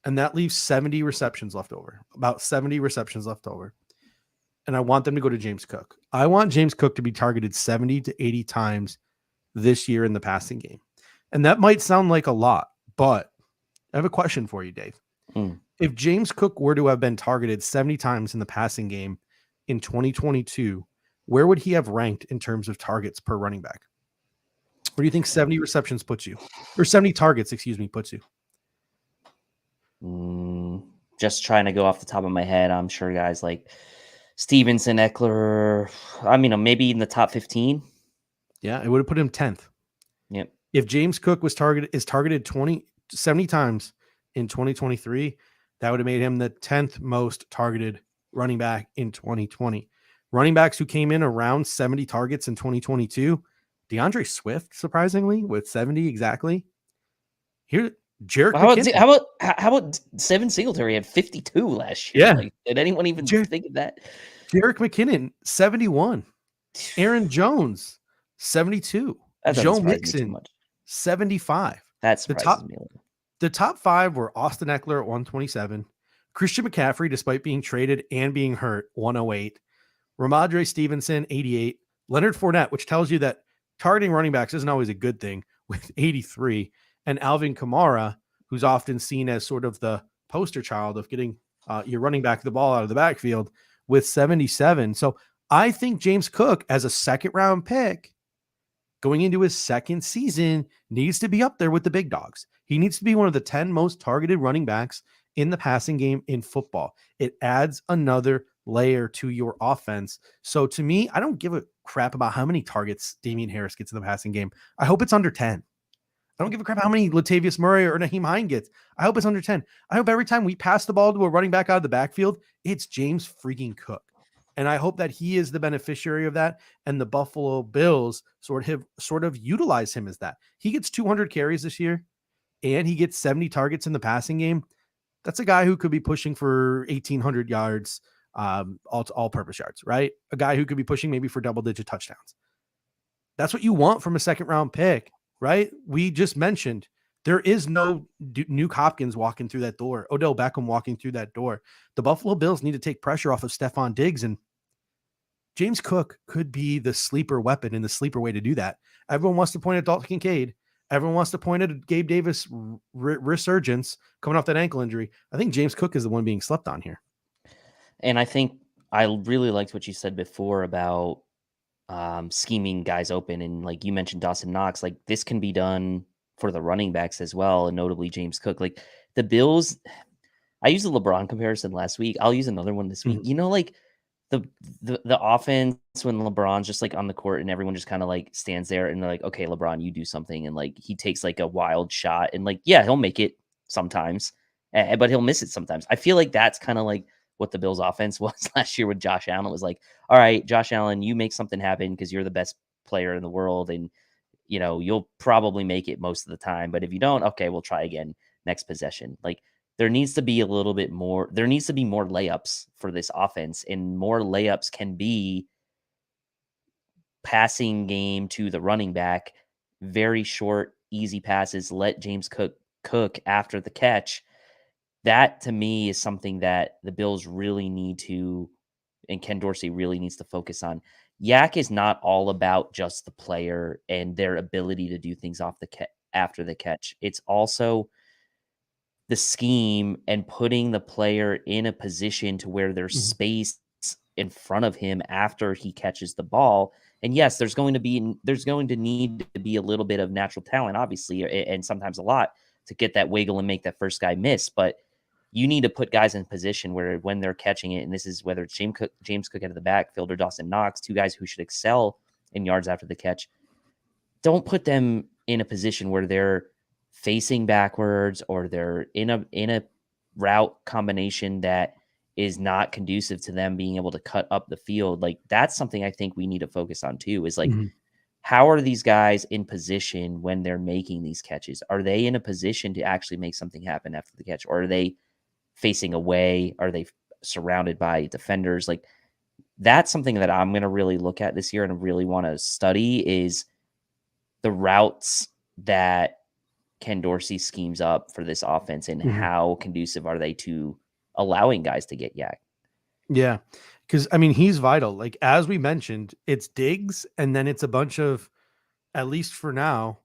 And that leaves 70 receptions left over, about 70 receptions left over. And I want them to go to James Cook. I want James Cook to be targeted 70 to 80 times this year in the passing game. And that might sound like a lot, but I have a question for you, Dave. If James Cook were to have been targeted 70 times in the passing game in 2022, where would he have ranked in terms of targets per running back? Where do you think 70 receptions puts you? Or 70 targets, puts you? Just trying to go off the top of my head. I'm sure guys like Stevenson, Eckler, maybe in the top 15. Yeah, it would have put him 10th. Yep. If James Cook is targeted 70 times in 2023, that would have made him the 10th most targeted running back in 2020. Running backs who came in around 70 targets in 2022, DeAndre Swift, surprisingly, with 70 exactly. Here, Jerick McKinnon. How about Devin Singletary had 52 last year? Yeah. Like, did anyone even think of that? Jerick McKinnon, 71. Aaron Jones, 72. Joe Mixon, 75. That surprises me a little. The top 5 were Austin Eckler at 127, Christian McCaffrey, despite being traded and being hurt, 108, Ramondre Stevenson, 88, Leonard Fournette, which tells you that targeting running backs isn't always a good thing, with 83, and Alvin Kamara, who's often seen as sort of the poster child of getting your running back the ball out of the backfield, with 77. So I think James Cook, as a second-round pick, going into his second season, needs to be up there with the big dogs. He needs to be one of the 10 most targeted running backs in the passing game in football. It adds another layer to your offense. So to me, I don't give a crap about how many targets Damian Harris gets in the passing game. I hope it's under 10. I don't give a crap how many Latavius Murray or Naheem Hines gets. I hope it's under 10. I hope every time we pass the ball to a running back out of the backfield, it's James freaking Cook. And I hope that he is the beneficiary of that. And the Buffalo Bills sort of utilize him as that. He gets 200 carries this year and he gets 70 targets in the passing game. That's a guy who could be pushing for 1,800 yards, all-purpose yards, right? A guy who could be pushing maybe for double-digit touchdowns. That's what you want from a second-round pick, right? We just mentioned there is no Nuke Hopkins walking through that door, Odell Beckham walking through that door. The Buffalo Bills need to take pressure off of Stephon Diggs, and James Cook could be the sleeper weapon and the sleeper way to do that. Everyone wants to point at Dalton Kincaid. Everyone wants to point at Gabe Davis' resurgence coming off that ankle injury. I think James Cook is the one being slept on here. And I think I really liked what you said before about scheming guys open. And like you mentioned, Dawson Knox, like this can be done for the running backs as well. And notably James Cook, like the Bills, I used the LeBron comparison last week. I'll use another one this week. Mhm. You know, like the offense when LeBron's just like on the court and everyone just kind of like stands there and they're like, okay, LeBron, you do something. And like he takes like a wild shot and like, yeah, he'll make it sometimes, but he'll miss it sometimes. I feel like that's kind of like what the Bills offense was last year with Josh Allen. It was like, all right, Josh Allen, you make something happen because you're the best player in the world. And, you know, you'll probably make it most of the time. But if you don't, okay, we'll try again next possession. Like there needs to be a little bit more, there needs to be more layups for this offense, and more layups can be passing game to the running back, very short, easy passes, let James cook after the catch. That to me is something that the Bills really need to, and Ken Dorsey really needs to focus on. Yak is not all about just the player and their ability to do things off the after the catch. It's also the scheme and putting the player in a position to where there's Mhm. space in front of him after he catches the ball. And yes, there's going to need to be a little bit of natural talent, obviously, and sometimes a lot to get that wiggle and make that first guy miss. But you need to put guys in position where when they're catching it, and this is whether it's James Cook out of the backfield or Dawson Knox, two guys who should excel in yards after the catch, don't put them in a position where they're facing backwards or they're in a route combination that is not conducive to them being able to cut up the field. Like that's something I think we need to focus on too, is like, Mhm. how are these guys in position when they're making these catches? Are they in a position to actually make something happen after the catch? Or are they facing away? Are they surrounded by defenders? Like that's something that I'm going to really look at this year and really want to study is the routes that Ken Dorsey schemes up for this offense and Mhm. how conducive are they to allowing guys to get yak. Yeah. Because I mean, he's vital. Like as we mentioned, it's Diggs, and then it's a bunch of, at least for now,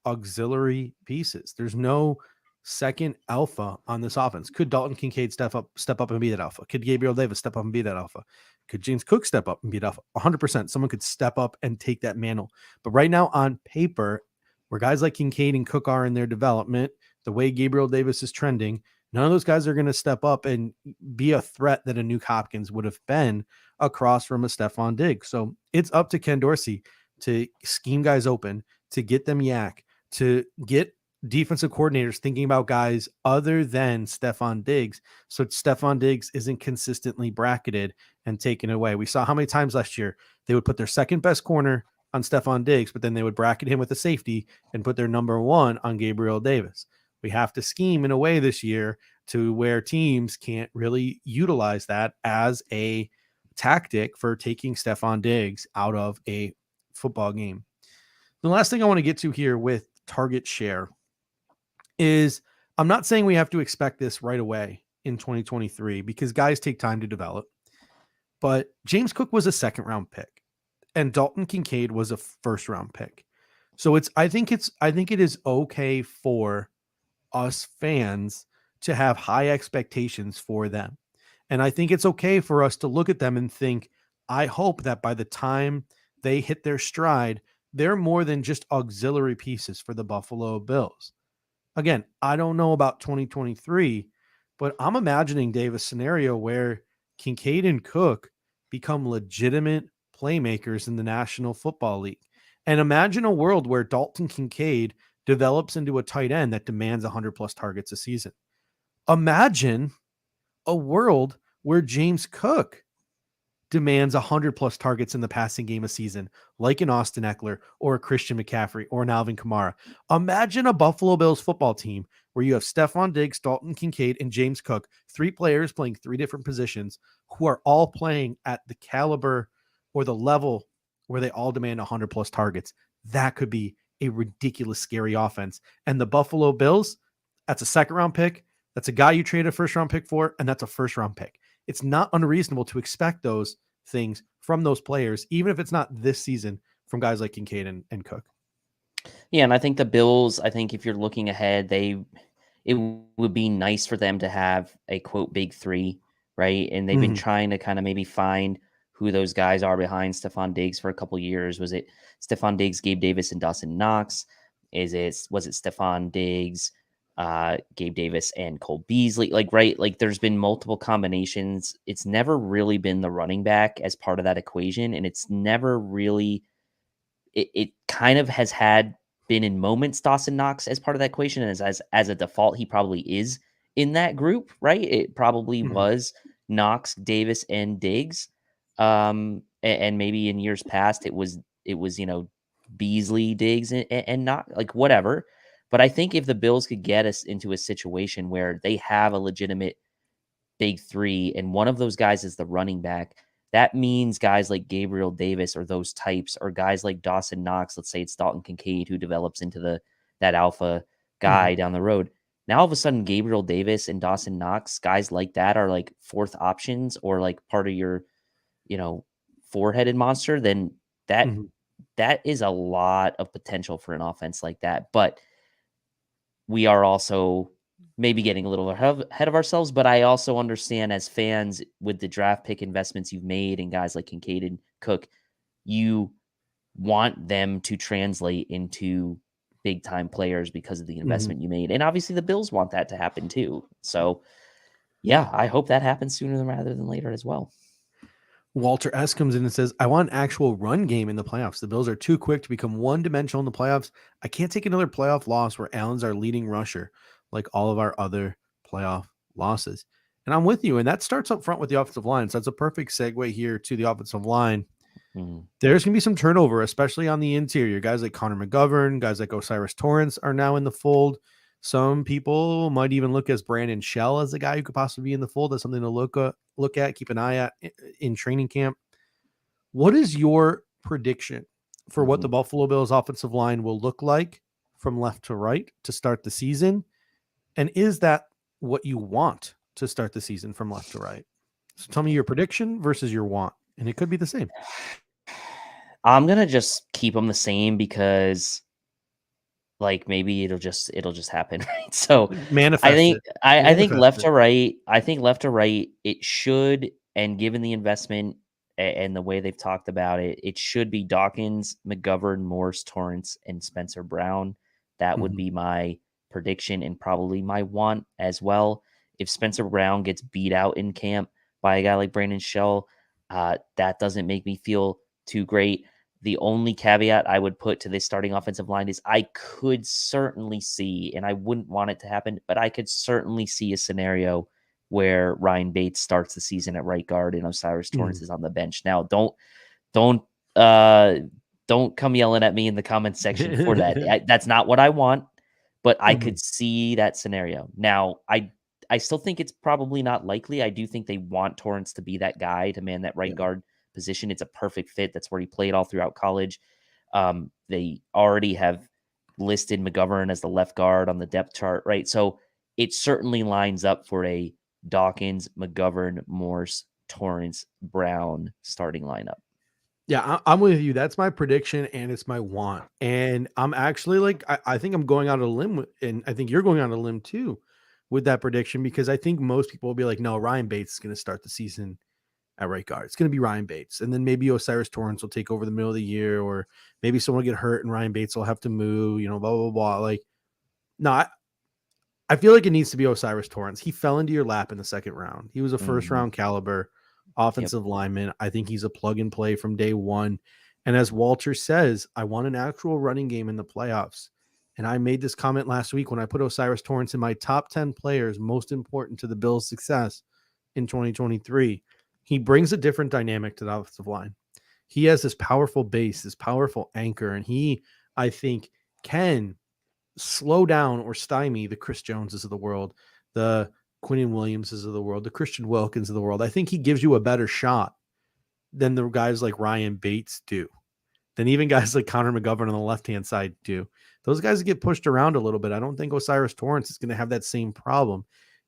auxiliary pieces. There's no second alpha on this offense. Could Dalton Kincaid step up and be that alpha? Could Gabriel Davis step up and be that alpha? Could James Cook step up and be that alpha? 100%. Someone could step up and take that mantle. But right now on paper, where guys like Kincaid and Cook are in their development, the way Gabriel Davis is trending, none of those guys are going to step up and be a threat that a Nuke Hopkins would have been across from a Stephon Diggs. So it's up to Ken Dorsey to scheme guys open, to get them yak, to get defensive coordinators thinking about guys other than Stephon Diggs. So Stephon Diggs isn't consistently bracketed and taken away. We saw how many times last year they would put their second best corner on Stephon Diggs, but then they would bracket him with a safety and put their number one on Gabriel Davis. We have to scheme in a way this year to where teams can't really utilize that as a tactic for taking Stephon Diggs out of a football game. The last thing I want to get to here with target share is I'm not saying we have to expect this right away in 2023 because guys take time to develop, but James Cook was a second round pick and Dalton Kincaid was a first round pick. So I think it is okay for us fans to have high expectations for them. And I think it's okay for us to look at them and think, I hope that by the time they hit their stride, they're more than just auxiliary pieces for the Buffalo Bills. Again, I don't know about 2023, but I'm imagining, Dave, a scenario where Kincaid and Cook become legitimate playmakers in the National Football League. And imagine a world where Dalton Kincaid develops into a tight end that demands 100 plus targets a season. Imagine a world where James Cook demands 100 plus targets in the passing game a season, like an Austin Eckler or a Christian McCaffrey or an Alvin Kamara. Imagine a Buffalo Bills football team where you have Stephon Diggs, Dalton Kincaid, and James Cook, three players playing three different positions who are all playing at the caliber or the level where they all demand 100 plus targets. That could be a ridiculous, scary offense. And the Buffalo Bills, that's a second round pick. That's a guy you trade a first round pick for, and that's a first round pick. It's not unreasonable to expect those things from those players, even if it's not this season, from guys like Kincaid and Cook. Yeah, and I think the Bills, I think if you're looking ahead, it would be nice for them to have a quote big three right? And they've been trying to kind of maybe find who those guys are behind Stephon Diggs for a couple of years. Was it Stephon Diggs, Gabe Davis, and Dawson Knox? Was it Stephon Diggs, Gabe Davis, and Cole Beasley? Like, right? Like, there's been multiple combinations. It's never really been the running back as part of that equation, and it's never really. It kind of has been in moments Dawson Knox as part of that equation, and as a default, he probably is in that group, right? It probably was Knox, Davis, and Diggs. And maybe in years past it was Beasley, Diggs, and not like whatever. But I think if the Bills could get us into a situation where they have a legitimate big three and one of those guys is the running back, that means guys like Gabriel Davis or those types, or guys like Dawson Knox, let's say it's Dalton Kincaid who develops into that alpha guy down the road. Now all of a sudden Gabriel Davis and Dawson Knox, guys like that, are like fourth options or like part of your four-headed monster. Then that is a lot of potential for an offense like that. But we are also maybe getting a little ahead of ourselves, but I also understand as fans with the draft pick investments you've made and guys like Kincaid and Cook, you want them to translate into big time players because of the investment you made. And obviously the Bills want that to happen too. So yeah, I hope that happens sooner rather than later as well. Walter S. comes in and says, I want an actual run game in the playoffs. The Bills are too quick to become one-dimensional in the playoffs. I can't take another playoff loss where Allen's our leading rusher, like all of our other playoff losses. And I'm with you. And that starts up front with the offensive line. So that's a perfect segue here to the offensive line. There's going to be some turnover, especially on the interior. Guys like Connor McGovern, guys like Osiris Torrance are now in the fold. Some people might even look as Brandon Shell as a guy who could possibly be in the fold. That's something to look at, keep an eye at in training camp. What is your prediction for what the Buffalo Bills offensive line will look like from left to right to start the season? And is that what you want to start the season from left to right? So tell me your prediction versus your want, and it could be the same. I'm going to just keep them the same because like maybe it'll just happen, right? So Manifest I think left to right, it should, and given the investment and the way they've talked about it, it should be Dawkins, McGovern, Morse, Torrance, and Spencer Brown. That would be my prediction and probably my want as well. If Spencer Brown gets beat out in camp by a guy like Brandon Shell, that doesn't make me feel too great. The only caveat I would put to this starting offensive line is I could certainly see, and I wouldn't want it to happen, but I could certainly see a scenario where Ryan Bates starts the season at right guard and Osiris Torrance is on the bench. Now, don't come yelling at me in the comments section for that. That's not what I want, but I could see that scenario. Now, I still think it's probably not likely. I do think they want Torrance to be that guy to man that right guard position. It's a perfect fit. That's where he played all throughout college. They already have listed McGovern as the left guard on the depth chart, right? So it certainly lines up for a Dawkins, McGovern, Morse, Torrance, Brown starting lineup. Yeah, I'm with you. That's my prediction, and it's my want. And I'm actually I think I'm going out on a limb, and I think you're going out on a limb too with that prediction, because I think most people will be like, no, Ryan Bates is going to start the season at right guard. It's going to be Ryan Bates. And then maybe Osiris Torrance will take over the middle of the year, or maybe someone will get hurt and Ryan Bates will have to move, blah, blah, blah. Like, no, I feel like it needs to be Osiris Torrance. He fell into your lap in the second round. He was a first round caliber offensive lineman. I think he's a plug and play from day one. And as Walter says, I want an actual running game in the playoffs. And I made this comment last week when I put Osiris Torrance in my top 10 players most important to the Bills' success in 2023. He brings a different dynamic to the offensive line. He has this powerful base, this powerful anchor, and he, I think, can slow down or stymie the Chris Joneses of the world, the Quinnen Williamses of the world, the Christian Wilkins of the world. I think he gives you a better shot than the guys like Ryan Bates do, than even guys like Connor McGovern on the left-hand side do. Those guys get pushed around a little bit. I don't think Osiris Torrance is going to have that same problem.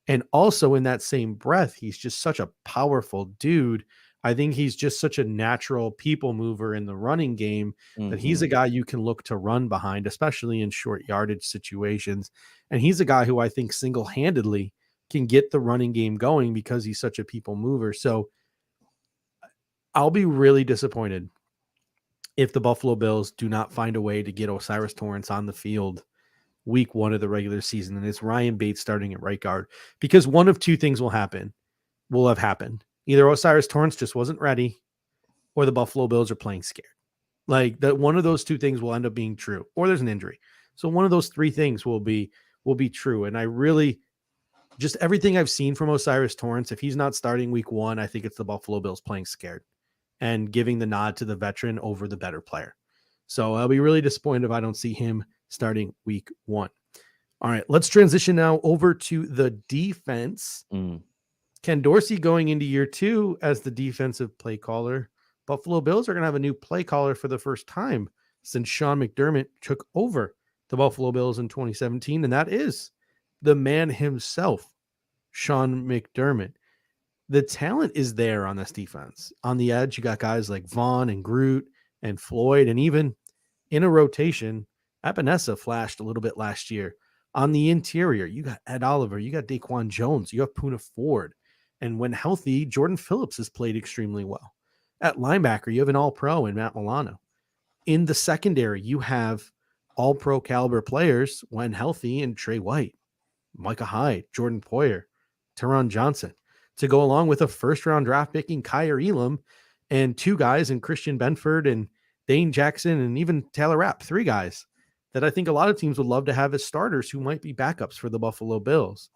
And also in that same breath, he's just such a powerful dude. I think he's just such a natural people mover in the running game that he's a guy you can look to run behind, especially in short yardage situations. And he's a guy who I think single-handedly can get the running game going because he's such a people mover. So I'll be really disappointed if the Buffalo Bills do not find a way to get O'Cyrus Torrence on the field week 1 of the regular season, and it's Ryan Bates starting at right guard, because one of two things will have happened. Either O'Cyrus Torrence just wasn't ready, or the Buffalo Bills are playing scared. Like that, one of those two things will end up being true, or there's an injury. So one of those three things will be true. And I really, just everything I've seen from O'Cyrus Torrence, if he's not starting week 1, I think it's the Buffalo Bills playing scared and giving the nod to the veteran over the better player. So I'll be really disappointed if I don't see him starting week 1. All right, let's transition now over to the defense. Ken Dorsey going into year 2 as the defensive play caller. Buffalo Bills are going to have a new play caller for the first time since Sean McDermott took over the Buffalo Bills in 2017, and that is the man himself, Sean McDermott. The talent is there on this defense. On the edge, you got guys like Vaughn and Groot and Floyd, and even in a rotation, Epinesa flashed a little bit last year. On the interior, you got Ed Oliver, you got Daquan Jones, you have Poona Ford, and when healthy, Jordan Phillips has played extremely well. At linebacker, you have an all-pro in Matt Milano. In the secondary, you have all-pro caliber players when healthy in Trey White, Micah Hyde, Jordan Poyer, Teron Johnson, to go along with a first-round draft pick in Kyer Elam and 2 guys in Christian Benford and Dane Jackson and even Taylor Rapp, 3 guys that I think a lot of teams would love to have as starters who might be backups for the Buffalo Bills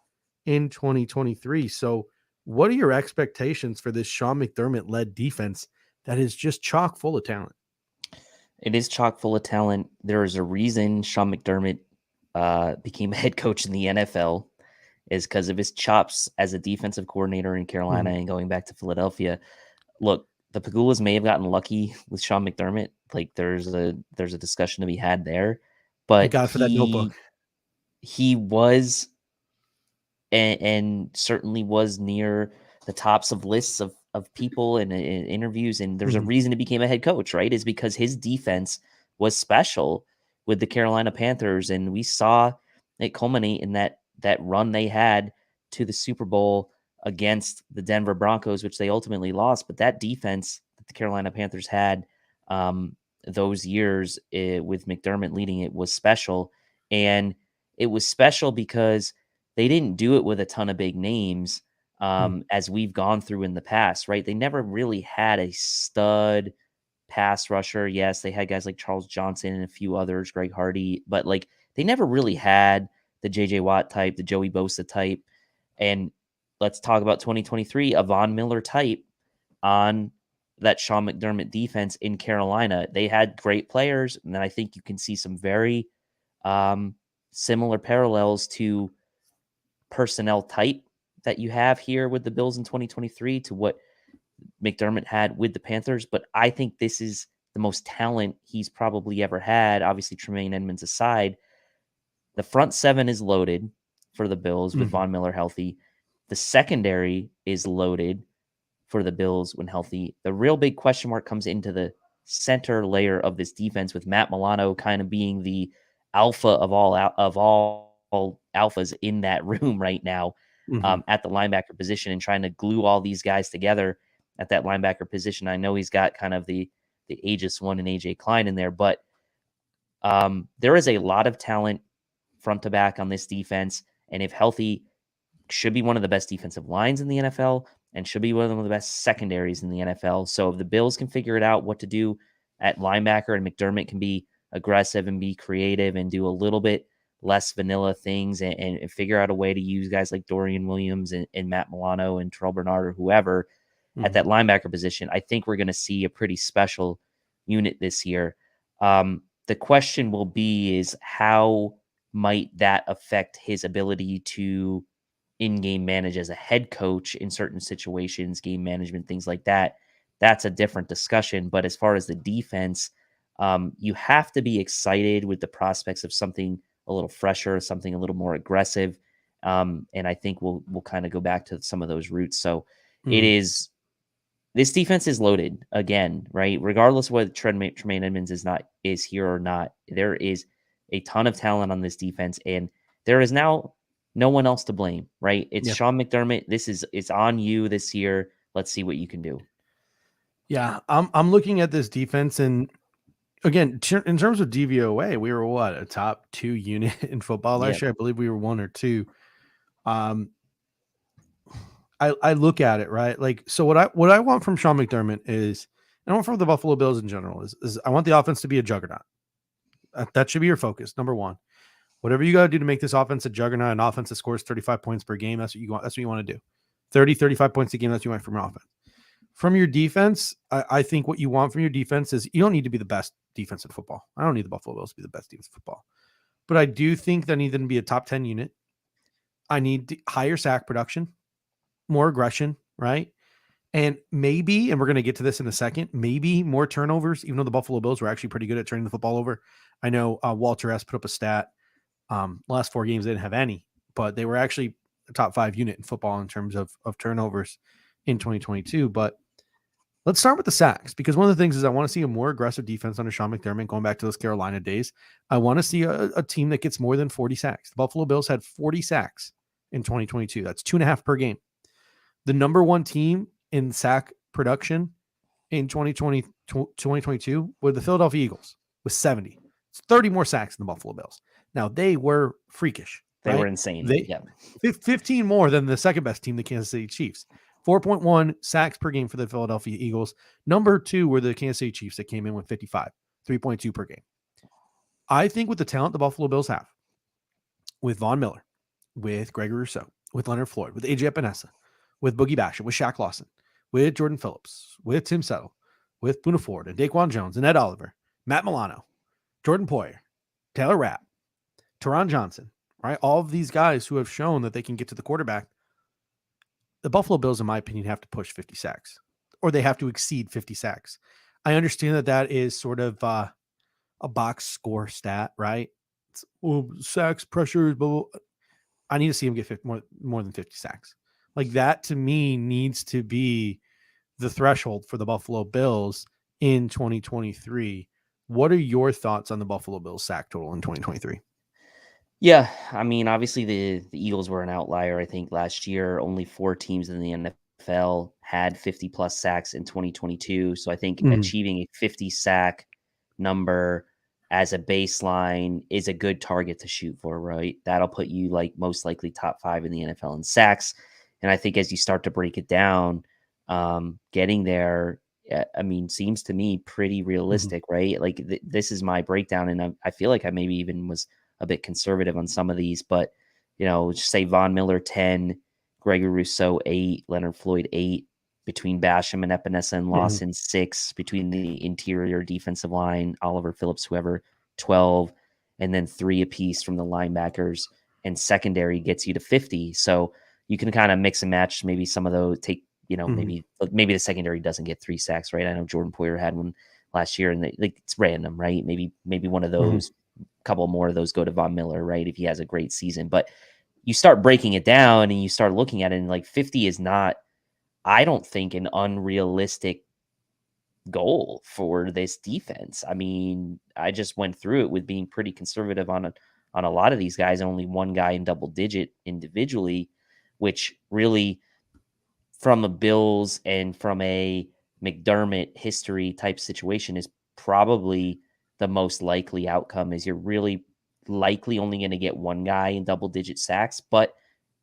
in 2023. So what are your expectations for this Sean McDermott-led defense that is just chock full of talent? It is chock full of talent. There is a reason Sean McDermott became a head coach in the NFL, is because of his chops as a defensive coordinator in Carolina and going back to Philadelphia. Look, the Pagulas may have gotten lucky with Sean McDermott. Like there's a discussion to be had there, but Thank God for that notebook. He was and certainly was near the tops of lists of people and interviews. And there's a reason he became a head coach, right? Is because his defense was special with the Carolina Panthers. And we saw it culminate in that run they had to the Super Bowl against the Denver Broncos, which they ultimately lost. But that defense that the Carolina Panthers had those years with McDermott leading it was special. And it was special because they didn't do it with a ton of big names as we've gone through in the past, right? They never really had a stud pass rusher. Yes, they had guys like Charles Johnson and a few others, Greg Hardy, but like they never really had the JJ Watt type, the Joey Bosa type. And let's talk about 2023, a Von Miller type on that Sean McDermott defense in Carolina. They had great players, and then I think you can see some very similar parallels to personnel type that you have here with the Bills in 2023 to what McDermott had with the Panthers. But I think this is the most talent he's probably ever had, obviously Tremaine Edmonds aside. The front 7 is loaded for the Bills with Von Miller healthy. The secondary is loaded for the Bills when healthy. The real big question mark comes into the center layer of this defense, with Matt Milano kind of being the alpha of all alphas in that room right now at the linebacker position, and trying to glue all these guys together at that linebacker position. I know he's got kind of the aegis one and AJ Klein in there, but there is a lot of talent front to back on this defense, and if healthy, should be one of the best defensive lines in the NFL and should be one of the best secondaries in the NFL. So if the Bills can figure it out what to do at linebacker, and McDermott can be aggressive and be creative and do a little bit less vanilla things and figure out a way to use guys like Dorian Williams and Matt Milano and Terrell Bernard or whoever at that linebacker position, I think we're going to see a pretty special unit this year. The question will be is how might that affect his ability to in-game manage as a head coach in certain situations, game management, things like that. That's a different discussion. But as far as the defense, you have to be excited with the prospects of something a little fresher, something a little more aggressive. And I think we'll kind of go back to some of those roots. So this defense is loaded again, right? Regardless of whether Tremaine Edmonds is here or not, there is a ton of talent on this defense. And there is now no one else to blame, right? It's Yeah. Sean McDermott. It's on you this year. Let's see what you can do. Yeah, I'm looking at this defense, and again, in terms of DVOA, we were what, a top 2 unit in football last Yeah. year. I believe we were 1 or 2. I look at it, right? Like, so what I want from Sean McDermott is, and I want from the Buffalo Bills in general is I want the offense to be a juggernaut. That should be your focus, number one. Whatever you got to do to make this offense a juggernaut, an offense that scores 35 points per game, that's what you want. That's what you want to do. 30, 35 points a game. That's what you want from your offense. From your defense, I think what you want from your defense is you don't need to be the best defense in football. I don't need the Buffalo Bills to be the best defense in football. But I do think they need them to be a top 10 unit. I need higher sack production, more aggression, right? And maybe, and we're going to get to this in a second, maybe more turnovers, even though the Buffalo Bills were actually pretty good at turning the football over. I know Walter S. put up a stat. Last 4 games, they didn't have any, but they were actually a top 5 unit in football in terms of turnovers in 2022. But let's start with the sacks, because one of the things is I want to see a more aggressive defense under Sean McDermott going back to those Carolina days. I want to see a team that gets more than 40 sacks. The Buffalo Bills had 40 sacks in 2022. That's 2.5 per game. The number 1 team in sack production in 2022 were the Philadelphia Eagles with 70. It's 30 more sacks than the Buffalo Bills. Now, they were freakish. They right? were insane. Yeah. 15 more than the second best team, the Kansas City Chiefs. 4.1 sacks per game for the Philadelphia Eagles. Number 2 were the Kansas City Chiefs that came in with 55, 3.2 per game. I think with the talent the Buffalo Bills have, with Von Miller, with Gregory Rousseau, with Leonard Floyd, with AJ Epinesa, with Boogie Basham, with Shaq Lawson, with Jordan Phillips, with Tim Settle, with Boona Ford and Daquan Jones and Ed Oliver, Matt Milano, Jordan Poyer, Taylor Rapp, Teron Johnson, right? All of these guys who have shown that they can get to the quarterback. The Buffalo Bills, in my opinion, have to push 50 sacks, or they have to exceed 50 sacks. I understand that is sort of a box score stat, right? It's, sacks, pressures, blah, blah. I need to see him get more than 50 sacks. Like, that to me needs to be the threshold for the Buffalo Bills in 2023. What are your thoughts on the Buffalo Bills sack total in 2023? Yeah, I mean, obviously the Eagles were an outlier. I think last year only 4 teams in the NFL had 50 plus sacks in 2022. So I think achieving a 50 sack number as a baseline is a good target to shoot for, right? That'll put you like most likely top 5 in the NFL in sacks. And I think as you start to break it down, getting there, I mean, seems to me pretty realistic, right? Like this is my breakdown, and I feel like I maybe even was a bit conservative on some of these, but just say Von Miller 10, Gregory Rousseau 8, Leonard Floyd 8, between Basham and Epinesa and Lawson 6, between the interior defensive line, Oliver Phillips, whoever 12, and then 3 apiece from the linebackers, and secondary gets you to 50. So you can kind of mix and match maybe some of those, take maybe the secondary doesn't get 3 sacks, right? I know Jordan Poyer had one last year, and it's random, right? Maybe one of those, couple more of those go to Von Miller, right? If he has a great season. But you start breaking it down and you start looking at it, and like 50 is not, I don't think, an unrealistic goal for this defense. I mean, I just went through it with being pretty conservative on a lot of these guys, only one guy in double digit individually, which really, from a Bills and from a McDermott history type situation, is probably the most likely outcome. Is you're really likely only going to get one guy in double digit sacks, but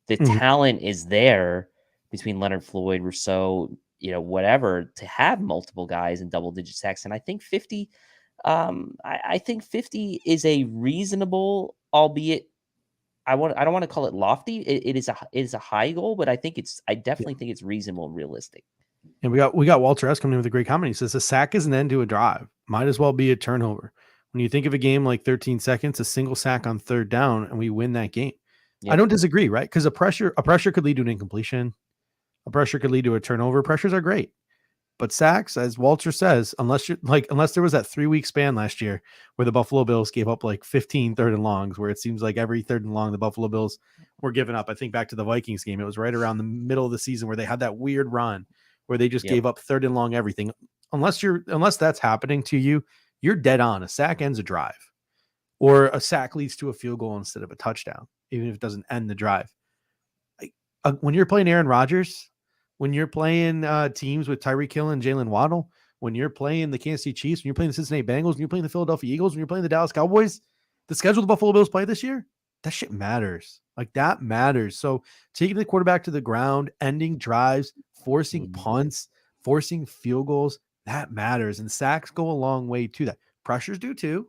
the talent is there between Leonard Floyd, Rousseau, whatever, to have multiple guys in double digit sacks. And I think 50, I think 50 is a reasonable, albeit I don't want to call it lofty. It is a high goal, but I definitely think it's reasonable and realistic. And we got Walter S. coming in with a great comment. He says a sack is an end to a drive. Might as well be a turnover. When you think of a game like 13 seconds, a single sack on 3rd down, and we win that game. Yep. I don't disagree, right? Because a pressure could lead to an incompletion. A pressure could lead to a turnover. Pressures are great. But sacks, as Walter says, unless there was that 3-week span last year where the Buffalo Bills gave up like 15 3rd and longs, where it seems like every 3rd and long the Buffalo Bills were giving up. I think back to the Vikings game. It was right around the middle of the season where they had that weird run where they just gave up 3rd and long everything. Unless that's happening to you, you're dead on. A sack ends a drive, or a sack leads to a field goal instead of a touchdown. even if it doesn't end the drive. When you're playing Aaron Rodgers, when you're playing teams with Tyreek Hill and Jalen Waddle, when you're playing the Kansas City Chiefs, when you're playing the Cincinnati Bengals, when you're playing the Philadelphia Eagles, when you're playing the Dallas Cowboys, the schedule the Buffalo Bills play this year, that shit matters. Like, that matters. So taking the quarterback to the ground, ending drives, forcing punts, forcing field goals, that matters. And sacks go a long way to that. Pressures do too.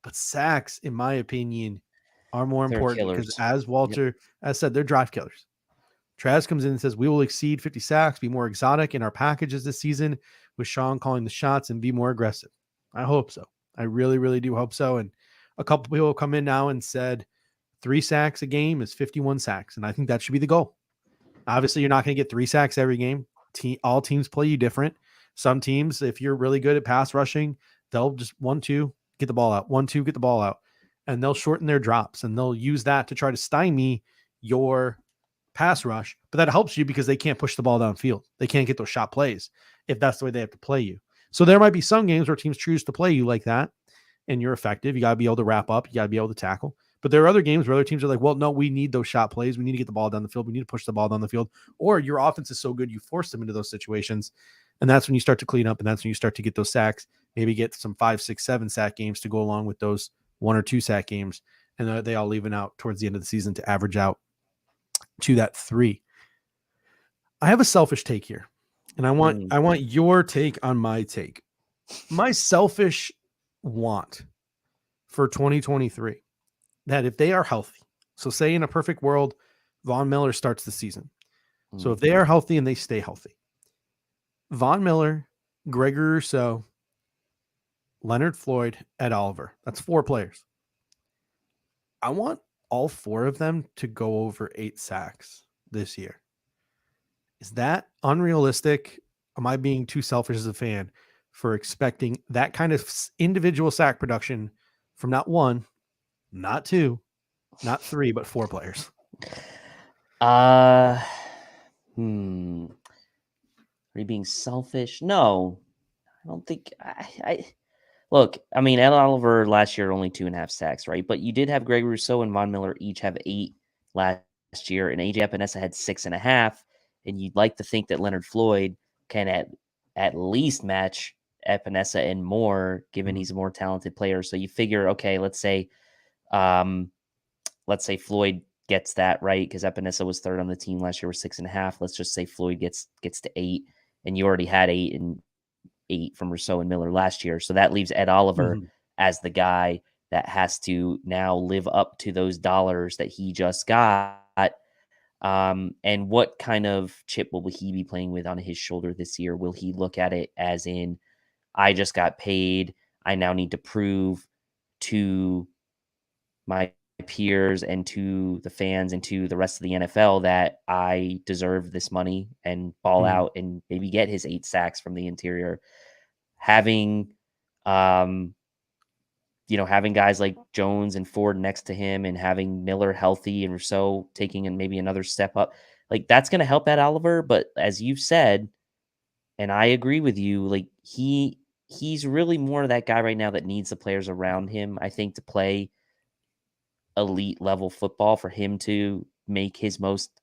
But sacks, in my opinion, are more They're important because, killers. as Walter has said, they're drive killers. Traz comes in and says, we will exceed 50 sacks, be more exotic in our packages this season, with Sean calling the shots and be more aggressive. I hope so. I really, really do hope so. And a couple people come in now and said 3 sacks a game is 51 sacks. And I think that should be the goal. Obviously, you're not going to get 3 sacks every game. All teams play you different. Some teams, if you're really good at pass rushing, they'll just 1-2, get the ball out, 1-2, get the ball out. And they'll shorten their drops, and they'll use that to try to stymie your pass rush. But that helps you because they can't push the ball downfield. They can't get those shot plays if that's the way they have to play you. So there might be some games where teams choose to play you like that, and you're effective. You got to be able to wrap up. You got to be able to tackle. But there are other games where other teams are like, well, no, we need those shot plays. We need to get the ball down the field. We need to push the ball down the field. Or your offense is so good, you force them into those situations. And that's when you start to clean up, and that's when you start to get those sacks, maybe get some 5, 6, 7 sack games to go along with those 1 or 2 sack games. And they all even out towards the end of the season to average out to that 3. I have a selfish take here, and I want your take on my take. My selfish want for 2023, that if they are healthy, so say in a perfect world, Von Miller starts the season. So if they are healthy and they stay healthy, Von Miller, Gregory Rousseau, Leonard Floyd, Ed Oliver, that's 4 players. I want all 4 of them to go over 8 sacks this year. Is that unrealistic? Am I being too selfish as a fan for expecting that kind of individual sack production from not 1, not 2, not 3, but 4 players? Are you being selfish? No, I don't think. Look, I mean, Ed Oliver last year only 2.5 sacks, right? But you did have Greg Rousseau and Von Miller each have 8 last year, and AJ Epinesa had 6.5. And you'd like to think that Leonard Floyd can at least match Epinesa and more, given he's a more talented player. So you figure, okay, let's say Floyd gets that, right? Because Epinesa was 3rd on the team last year with 6.5. Let's just say Floyd gets to 8, and you already had 8 from Rousseau and Miller last year. So that leaves Ed Oliver as the guy that has to now live up to those dollars that he just got. And what kind of chip will he be playing with on his shoulder this year? Will he look at it as in, I just got paid, I now need to prove to my peers and to the fans and to the rest of the NFL that I deserve this money and ball out and maybe get his 8 sacks from the interior? Having guys like Jones and Ford next to him, and having Miller healthy and Rousseau taking maybe another step up, like, that's going to help Ed Oliver. But as you've said, and I agree with you, like, he's really more that guy right now that needs the players around him, I think, to play elite level football for him to make his most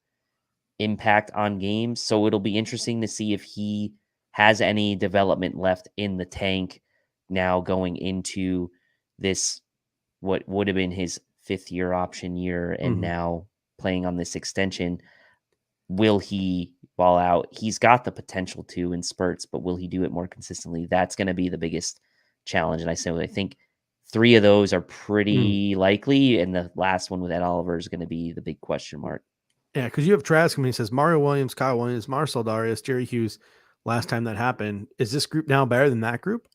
impact on games. So it'll be interesting to see if he has any development left in the tank now going into this, what would have been his 5th year option year, and now playing on this extension. Will he ball out? He's got the potential to in spurts, but will he do it more consistently? That's going to be the biggest challenge. And I think 3 of those are pretty likely, and the last one with Ed Oliver is going to be the big question mark. Yeah, because you have Trask, he says Mario Williams, Kyle Williams, Marcel Darius, Jerry Hughes. Last time that happened, is this group now better than that group?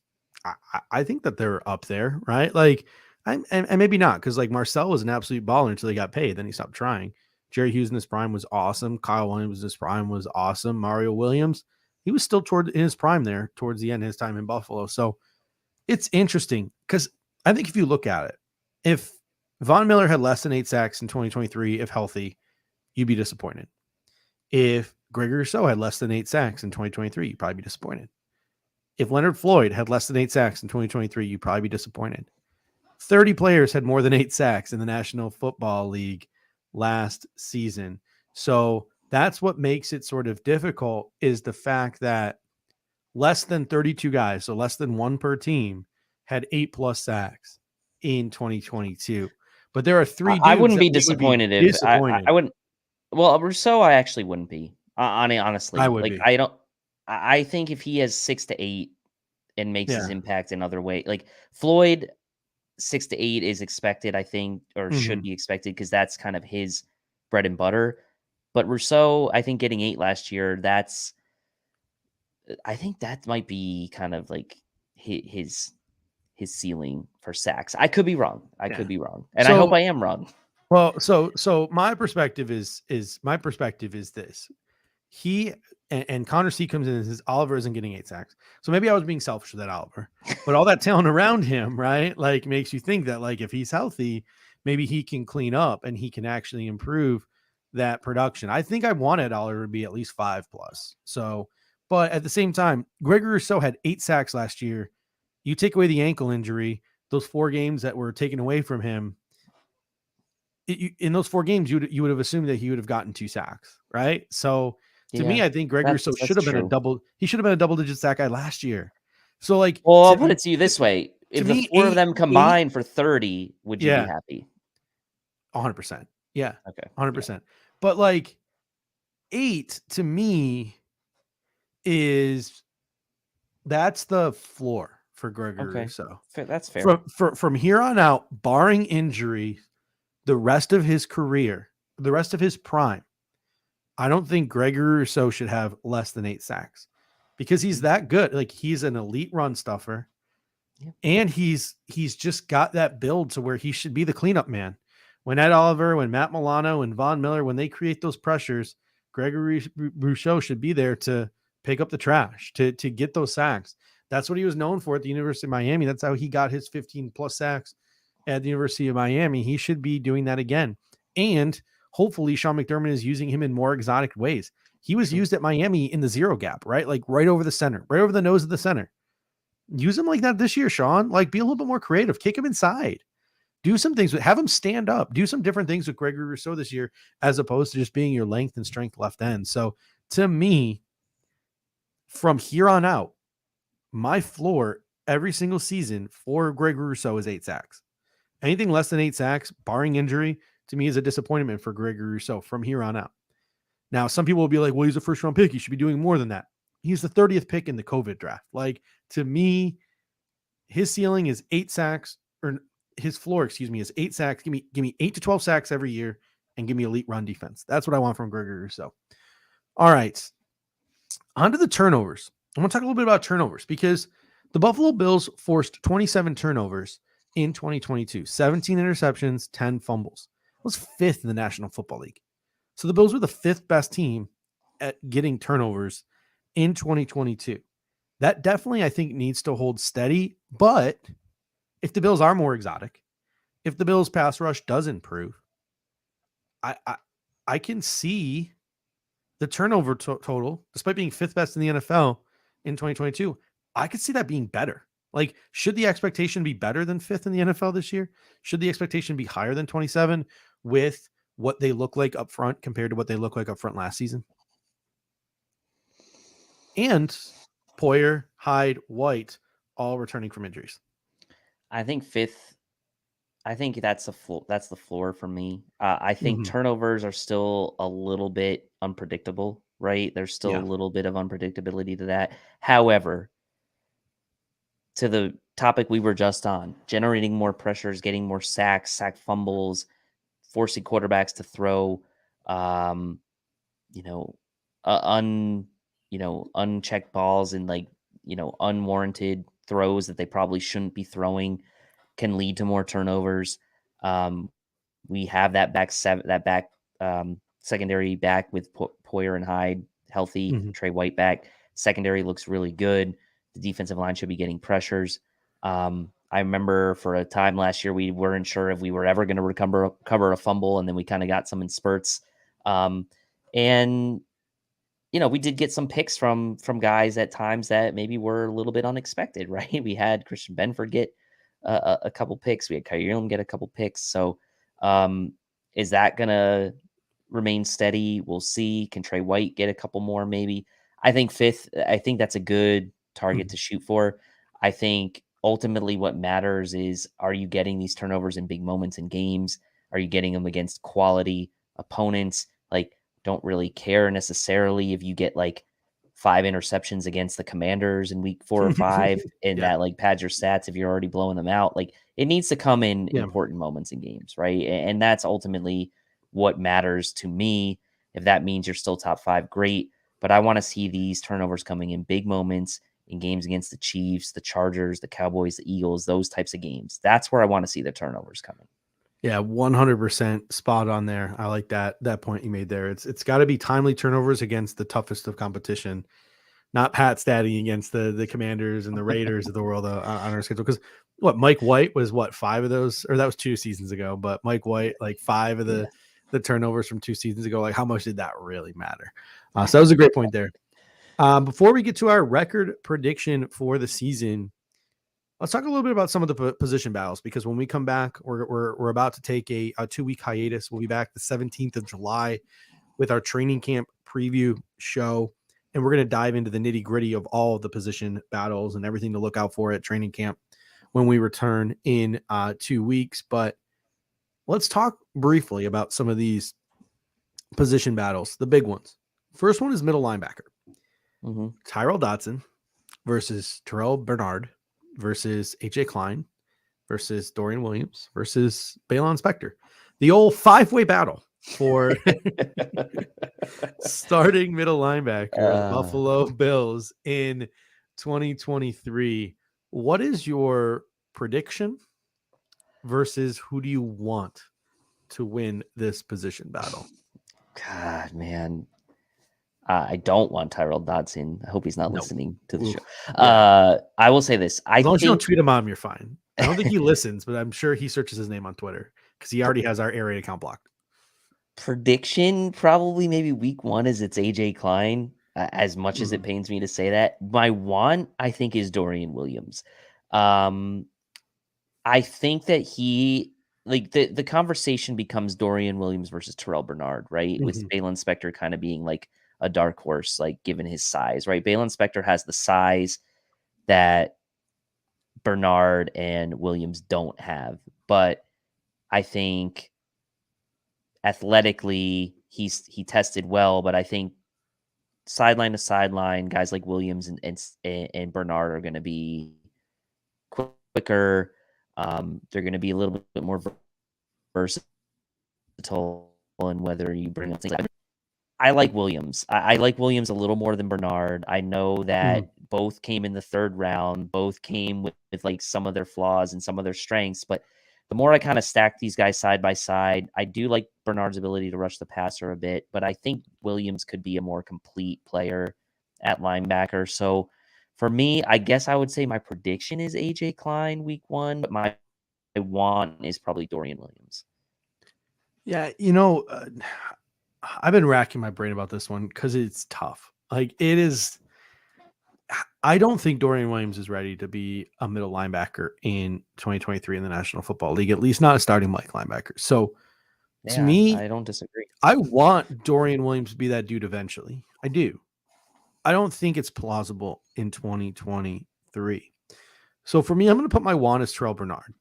I think that they're up there, right? Like, and maybe not, because like Marcel was an absolute baller until he got paid, then he stopped trying. Jerry Hughes in his prime was awesome. Kyle Williams in his prime was awesome. Mario Williams, he was still in his prime there towards the end of his time in Buffalo. So it's interesting because I think if you look at it, if Von Miller had less than 8 sacks in 2023, if healthy, you'd be disappointed. If Gregory Rousseau had less than 8 sacks in 2023, you'd probably be disappointed. If Leonard Floyd had less than 8 sacks in 2023, you'd probably be disappointed. 30 players had more than 8 sacks in the National Football League last season. So that's what makes it sort of difficult, is the fact that less than 32 guys, so less than one per team, had 8+ sacks in 2022. But there are 3 I dudes wouldn't that be we would be disappointed if disappointed. I wouldn't. Well, Rousseau, I actually wouldn't be. I Honestly, would like be. I don't. I think if he has 6 to 8 and makes his Yeah. impact in other way, like Floyd, 6 to 8 is expected, I think, or should Mhm. be expected because that's kind of his bread and butter. But Rousseau, I think getting 8 last year, I think that might be kind of like his ceiling for sacks. I could be wrong. I Yeah. could be wrong, and I hope So I am wrong. well, so my perspective is this. He and Connor C comes in and says Oliver isn't getting 8 sacks. So maybe I was being selfish with that Oliver. But all that talent around him, right? Like makes you think that like if he's healthy, maybe he can clean up and he can actually improve that production. I think I wanted Oliver to be at least 5+. So, but at the same time, Gregory Rousseau had 8 sacks last year. You take away the ankle injury, those 4 games that were taken away from him, in those 4 games, you would have assumed that he would have gotten 2 sacks, right? So to Yeah, me, I think Greg Rousseau should that's have been true. he should have been a double-digit sack guy last year. So like Well, I'll put it to you to, this way: to if the me, 4 of them eight, combined for 30, would you be yeah, happy? 100%. Yeah, Okay, yeah, 100%. But like 8 to me is that's the floor for Gregory okay, Rousseau. that's fair. From here on out, barring injury, the rest of his career, the rest of his prime, I don't think Gregory Rousseau should have less than 8 sacks because he's Mm, that good. Like he's an elite run stuffer, yeah, and he's just got that build to where he should be the cleanup man. When Ed Oliver, when Matt Milano, and Von Miller, when they create those pressures, Gregory Rousseau should be there to pick up the trash, to get those sacks. That's what he was known for at the University of Miami. That's how he got his 15+ sacks at the University of Miami. He should be doing that again. And hopefully Sean McDermott is using him in more exotic ways. He was true. used at Miami in the zero gap, right? Like right over the center, right over the nose of the center. Use him like that this year, Sean. Like be a little bit more creative. Kick him inside. Do some things, have him stand up. Do some different things with Gregory Rousseau this year, as opposed to just being your length and strength left end. So to me, from here on out, my floor every single season for Gregory Rousseau is 8 sacks. Anything less than 8 sacks, barring injury, to me is a disappointment for Gregory Rousseau from here on out. Now, some people will be like, well, he's a first round pick. He should be doing more than that. He's the 30th pick in the COVID draft. Like, to me, his ceiling is 8 sacks, or his floor, excuse me, is 8 sacks. Give me 8 to 12 sacks every year and give me elite run defense. That's what I want from Gregory Rousseau. All right. On to the turnovers. I want to talk a little bit about turnovers because the Buffalo Bills forced 27 turnovers in 2022, 17 interceptions, 10 fumbles. It was 5th in the National Football League. So the Bills were the 5th best team at getting turnovers in 2022. That definitely, I think, needs to hold steady. But if the Bills are more exotic, if the Bills pass rush does improve, I can see the turnover total, despite being 5th best in the NFL in 2022, I could see that being better. Like, should the expectation be better than 5th in the NFL this year? Should the expectation be higher than 27 with what they look like up front compared to what they look like up front last season? And Poyer, Hyde, White, all returning from injuries. I think 5th. I think that's that's the floor for me. I think Mm-hmm. turnovers are still a little bit unpredictable, right? There's still a Yeah. little bit of unpredictability to that. However, to the topic we were just on, generating more pressures, getting more sacks, sack fumbles, forcing quarterbacks to throw, um, you know, unchecked balls and like, unwarranted throws that they probably shouldn't be throwing can lead to more turnovers. Um, we have secondary back with Poyer and Hyde healthy. Mm-hmm. Trey White back. Secondary looks really good. The defensive line should be getting pressures. I remember for a time last year we weren't sure if we were ever going to recover a fumble, and then we kind of got some in spurts. And we did get some picks from guys at times that maybe were a little bit unexpected, right? We had Christian Benford get a couple picks. We had Kyrie Irving get a couple picks. So is that gonna remain steady? We'll see. Can Trey White get a couple more? Maybe. I think fifth. I think that's a good target to shoot for. I think ultimately what matters is, are you getting these turnovers in big moments in games? Are you getting them against quality opponents? Like, don't really care necessarily if you get like 5 interceptions against the Commanders in week 4 or 5 and that like pads your stats if you're already blowing them out. Like, it needs to come in important moments in games, right? And that's ultimately what matters to me. If that means you're still top 5, great. But I want to see these turnovers coming in big moments in games against the Chiefs, the Chargers, the Cowboys, the Eagles, those types of games. That's where I want to see the turnovers coming. Yeah, 100% spot on there. I like that point you made there. It's got to be timely turnovers against the toughest of competition, not Pat statting against the Commanders and the Raiders of the world on our schedule. Because Mike White was 5 of those, or that was 2 seasons ago. But Mike White, like 5 of the turnovers from 2 seasons ago. Like, how much did that really matter? So that was a great point there. Before we get to our record prediction for the season, let's talk a little bit about some of the position battles, because when we come back, we're about to take a 2-week hiatus. We'll be back the 17th of July with our training camp preview show, and we're going to dive into the nitty gritty of all of the position battles and everything to look out for at training camp when we return in 2 weeks. But let's talk briefly about some of these position battles, the big ones. First one is middle linebacker. Tyrell Dodson versus Terrell Bernard versus AJ Klein versus Dorian Williams versus Balon Spector. The old 5-way battle for starting middle linebacker, Buffalo Bills in 2023. What is your prediction versus who do you want to win this position battle? God, man. I don't want Tyrell Dodson. I hope he's not listening to the show. I will say this. As long as you don't tweet him on, you're fine. I don't think he listens, but I'm sure he searches his name on Twitter because he already has our air raid account blocked. Prediction, probably maybe week 1 is it's AJ Klein, as much as it pains me to say that. My want, I think, is Dorian Williams. I think that he, like, the conversation becomes Dorian Williams versus Terrell Bernard, right? With Balon Spector kind of being like a dark horse, like given his size, right? Balon Spector has the size that Bernard and Williams don't have, but I think athletically he tested well, but I think sideline to sideline, guys like Williams and Bernard are going to be quicker. They're going to be a little bit more versatile, and whether you bring up things like, I like Williams. I like Williams a little more than Bernard. I know that both came in the 3rd round, both came with like some of their flaws and some of their strengths, but the more I kind of stack these guys side by side, I do like Bernard's ability to rush the passer a bit, but I think Williams could be a more complete player at linebacker. So for me, I guess I would say my prediction is AJ Klein week 1, but my want is probably Dorian Williams. Yeah, I've been racking my brain about this one because it's tough. Like, it is. I don't think Dorian Williams is ready to be a middle linebacker in 2023 in the National Football League, at least not a starting linebacker. So to me, I don't disagree. I want Dorian Williams to be that dude eventually. I do. I don't think it's plausible in 2023. So for me, I'm going to put my want as Terrell Bernard.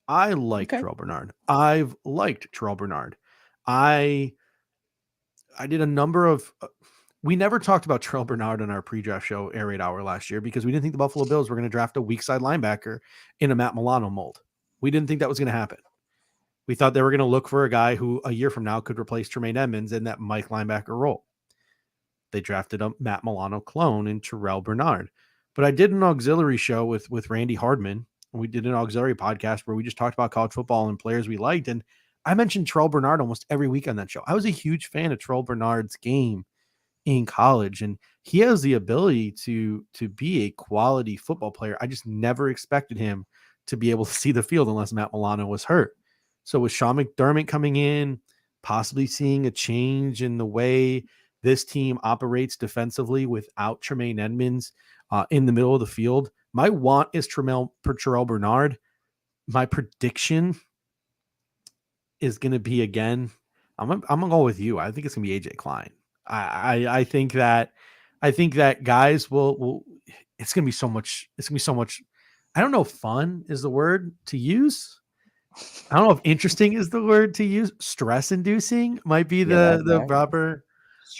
I like Terrell Bernard. I've liked Terrell Bernard. I did a number of we never talked about Terrell Bernard on our pre-draft show, Air Raid Hour, last year because we didn't think the Buffalo Bills were going to draft a weak side linebacker in a Matt Milano mold. We didn't think that was going to happen. We thought they were going to look for a guy who a year from now could replace Tremaine Edmonds in that Mike linebacker role. They drafted a Matt Milano clone in Terrell Bernard. But I did an auxiliary show with Randy Hardman. We did an auxiliary podcast where we just talked about college football and players we liked. And I mentioned Terrell Bernard almost every week on that show. I was a huge fan of Terrell Bernard's game in college, and he has the ability to be a quality football player. I just never expected him to be able to see the field unless Matt Milano was hurt. So with Sean McDermott coming in, possibly seeing a change in the way this team operates defensively without Tremaine Edmonds in the middle of the field, my want is Terrell Bernard. My prediction is going to be again. I'm gonna go with you. I think it's gonna be AJ Klein. I think that guys will. It's gonna be so much. It's gonna be so much. I don't know if fun is the word to use. I don't know if interesting is the word to use. Stress inducing might be the proper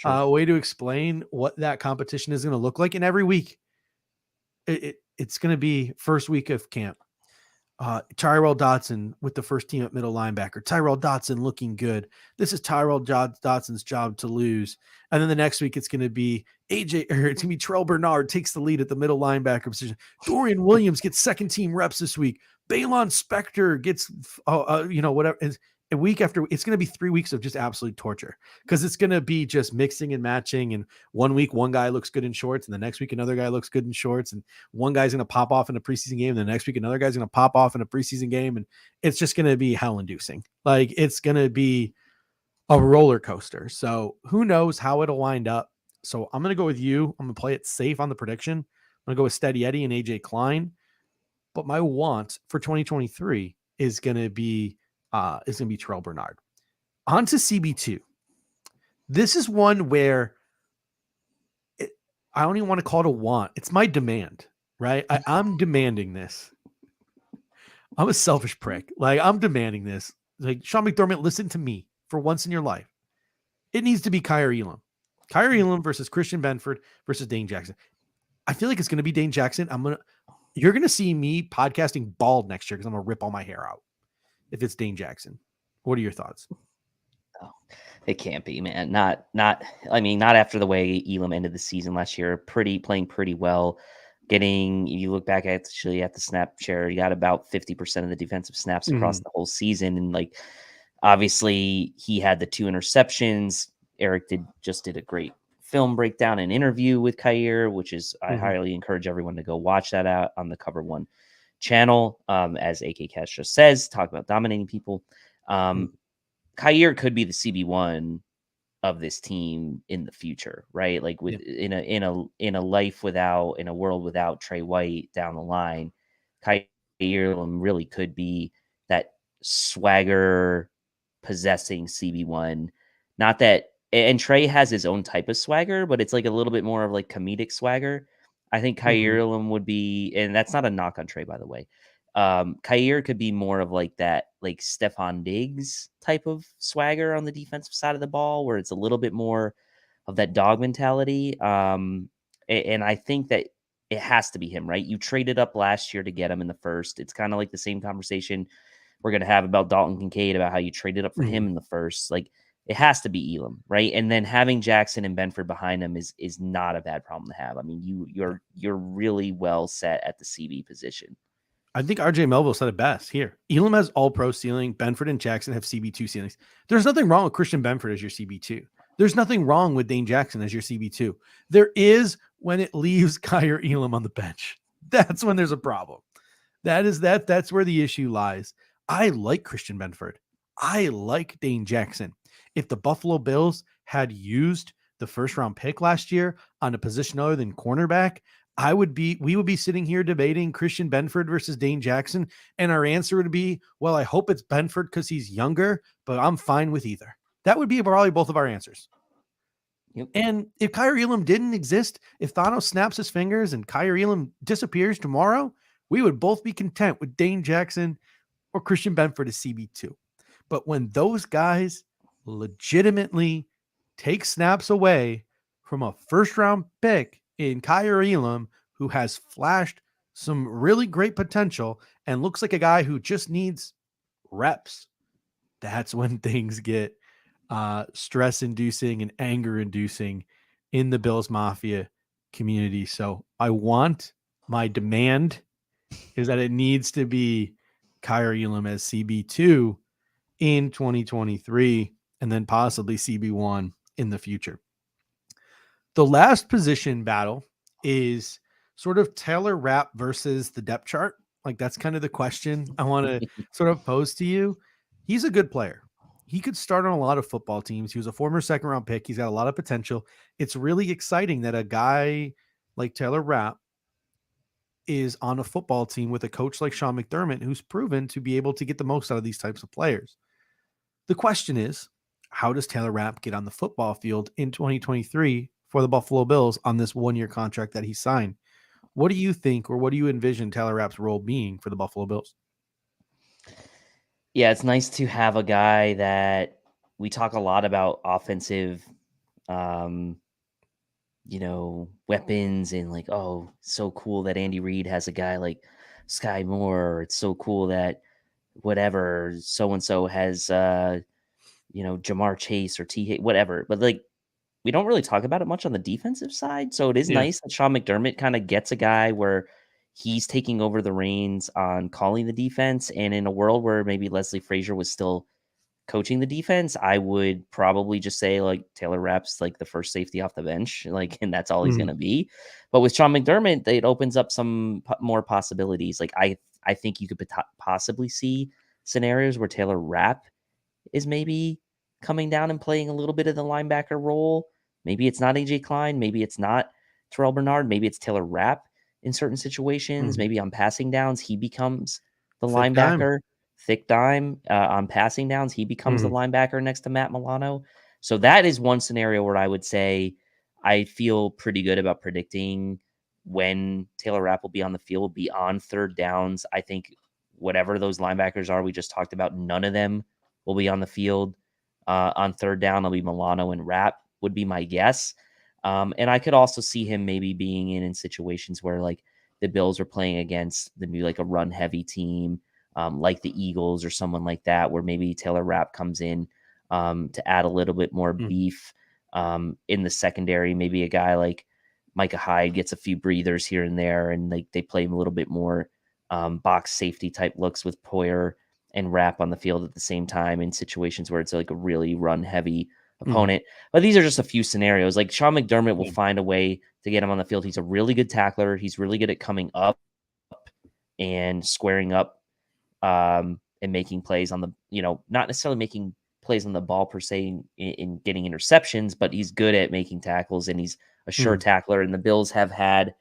way to explain what that competition is going to look like. And every week, it's going to be first week of camp. Tyrell Dotson with the first team at middle linebacker. Tyrell Dotson looking good. This is Tyrell Dotson's job to lose. And then the next week it's going to be it's going to be Terrell Bernard takes the lead at the middle linebacker position. Dorian Williams gets second team reps this week. Balon Spector gets, whatever. A week after, it's going to be 3 weeks of just absolute torture because it's going to be just mixing and matching. And 1 week, one guy looks good in shorts, and the next week, another guy looks good in shorts. And one guy's going to pop off in a preseason game. And the next week, another guy's going to pop off in a preseason game. And it's just going to be hell inducing. Like, it's going to be a roller coaster. So who knows how it'll wind up. So I'm going to go with you. I'm going to play it safe on the prediction. I'm going to go with Steady Eddie and AJ Klein. But my want for 2023 is going to be Terrell Bernard. On to CB2. This is one where I don't even want to call it a want. It's my demand, right? I'm demanding this. I'm a selfish prick. Like, I'm demanding this. Like, Sean McDermott, listen to me for once in your life. It needs to be Kyer Elam. Kyer Elam versus Christian Benford versus Dane Jackson. I feel like it's going to be Dane Jackson. You're going to see me podcasting bald next year because I'm going to rip all my hair out if it's Dane Jackson. What are your thoughts? Oh, it can't be, man. Not after the way Elam ended the season last year. Playing pretty well. If you look back at the snap share, he got about 50% of the defensive snaps across the whole season. And like, obviously he had the 2 interceptions. Eric did a great film breakdown and interview with Kyer, which is, I highly encourage everyone to go watch that out on the Cover One channel. As AK Cash just says, talk about dominating people. Kyer could be the CB1 of this team in the future, right? Like in a world without Trey White down the line, Kyer really could be that swagger possessing CB1. Not that, and Trey has his own type of swagger, but it's like a little bit more of like comedic swagger. I think Kyer would be, and that's not a knock on Trey, by the way. Kyer could be more of like that, like Stephon Diggs type of swagger on the defensive side of the ball, where it's a little bit more of that dog mentality. And I think that it has to be him, right? You traded up last year to get him in the first. It's kind of like the same conversation we're going to have about Dalton Kincaid, about how you traded up for him in the first. Like, it has to be Elam, right? And then having Jackson and Benford behind him is not a bad problem to have. I mean, you're really well set at the CB position. I think RJ Melville said it best here. Elam has all pro ceiling. Benford and Jackson have CB2 ceilings. There's nothing wrong with Christian Benford as your CB2. There's nothing wrong with Dane Jackson as your CB2. There is when it leaves Kyer Elam on the bench. That's when there's a problem. That's where the issue lies. I like Christian Benford. I like Dane Jackson. If the Buffalo Bills had used the first round pick last year on a position other than cornerback, we would be sitting here debating Christian Benford versus Dane Jackson. And our answer would be, well, I hope it's Benford because he's younger, but I'm fine with either. That would be probably both of our answers. Yep. And if Kyer Elam didn't exist, if Thanos snaps his fingers and Kyer Elam disappears tomorrow, we would both be content with Dane Jackson or Christian Benford as CB2. But when those guys legitimately take snaps away from a first round pick in Kyer Elam, who has flashed some really great potential and looks like a guy who just needs reps, that's when things get stress inducing and anger inducing in the Bills Mafia community. So my demand is that it needs to be Kyer Elam as CB2 in 2023 and then possibly CB1 in the future. The last position battle is sort of Taylor Rapp versus the depth chart. Like, that's kind of the question I want to sort of pose to you. He's a good player. He could start on a lot of football teams. He was a former second round pick. He's got a lot of potential. It's really exciting that a guy like Taylor Rapp is on a football team with a coach like Sean McDermott, who's proven to be able to get the most out of these types of players. The question is, how does Taylor Rapp get on the football field in 2023 for the Buffalo Bills on this one-year contract that he signed? What do you think, or what do you envision Taylor Rapp's role being for the Buffalo Bills? Yeah, it's nice to have a guy that we talk a lot about offensive, um, weapons and like, oh, so cool that Andy Reid has a guy like Sky Moore. It's so cool that whatever so and so has, Jamar Chase or whatever. But like, we don't really talk about it much on the defensive side. So it is Yeah. nice that Sean McDermott kind of gets a guy where he's taking over the reins on calling the defense. And in a world where maybe Leslie Frazier was still coaching the defense, I would probably just say like Taylor Rapp's like the first safety off the bench, like, and that's all he's going to be. But with Sean McDermott, it opens up some more possibilities. Like I think you could possibly see scenarios where Taylor Rapp is maybe coming down and playing a little bit of the linebacker role. Maybe it's not AJ Klein. Maybe it's not Terrell Bernard. Maybe it's Taylor Rapp in certain situations. Maybe on passing downs, he becomes the Thick dime. linebacker. Thick dime on passing downs, he becomes the linebacker next to Matt Milano. So that is one scenario where I would say I feel pretty good about predicting when Taylor Rapp will be on the field, be on third downs. I think whatever those linebackers are we just talked about, none of them will be on the field on third down. It'll be Milano and Rapp would be my guess. And I could also see him maybe being in situations where like the Bills are playing against maybe like a run heavy team, like the Eagles or someone like that, where maybe Taylor Rapp comes in to add a little bit more beef in the secondary. Maybe a guy like Micah Hyde gets a few breathers here and there, and like they play him a little bit more box safety type looks with Poyer and Rapp on the field at the same time in situations where it's like a really run heavy opponent. But these are just a few scenarios. Like Sean McDermott will find a way to get him on the field. He's a really good tackler. He's really good at coming up and squaring up and making plays on the, not necessarily making plays on the ball per se in getting interceptions, but he's good at making tackles and he's a sure tackler. And the Bills have had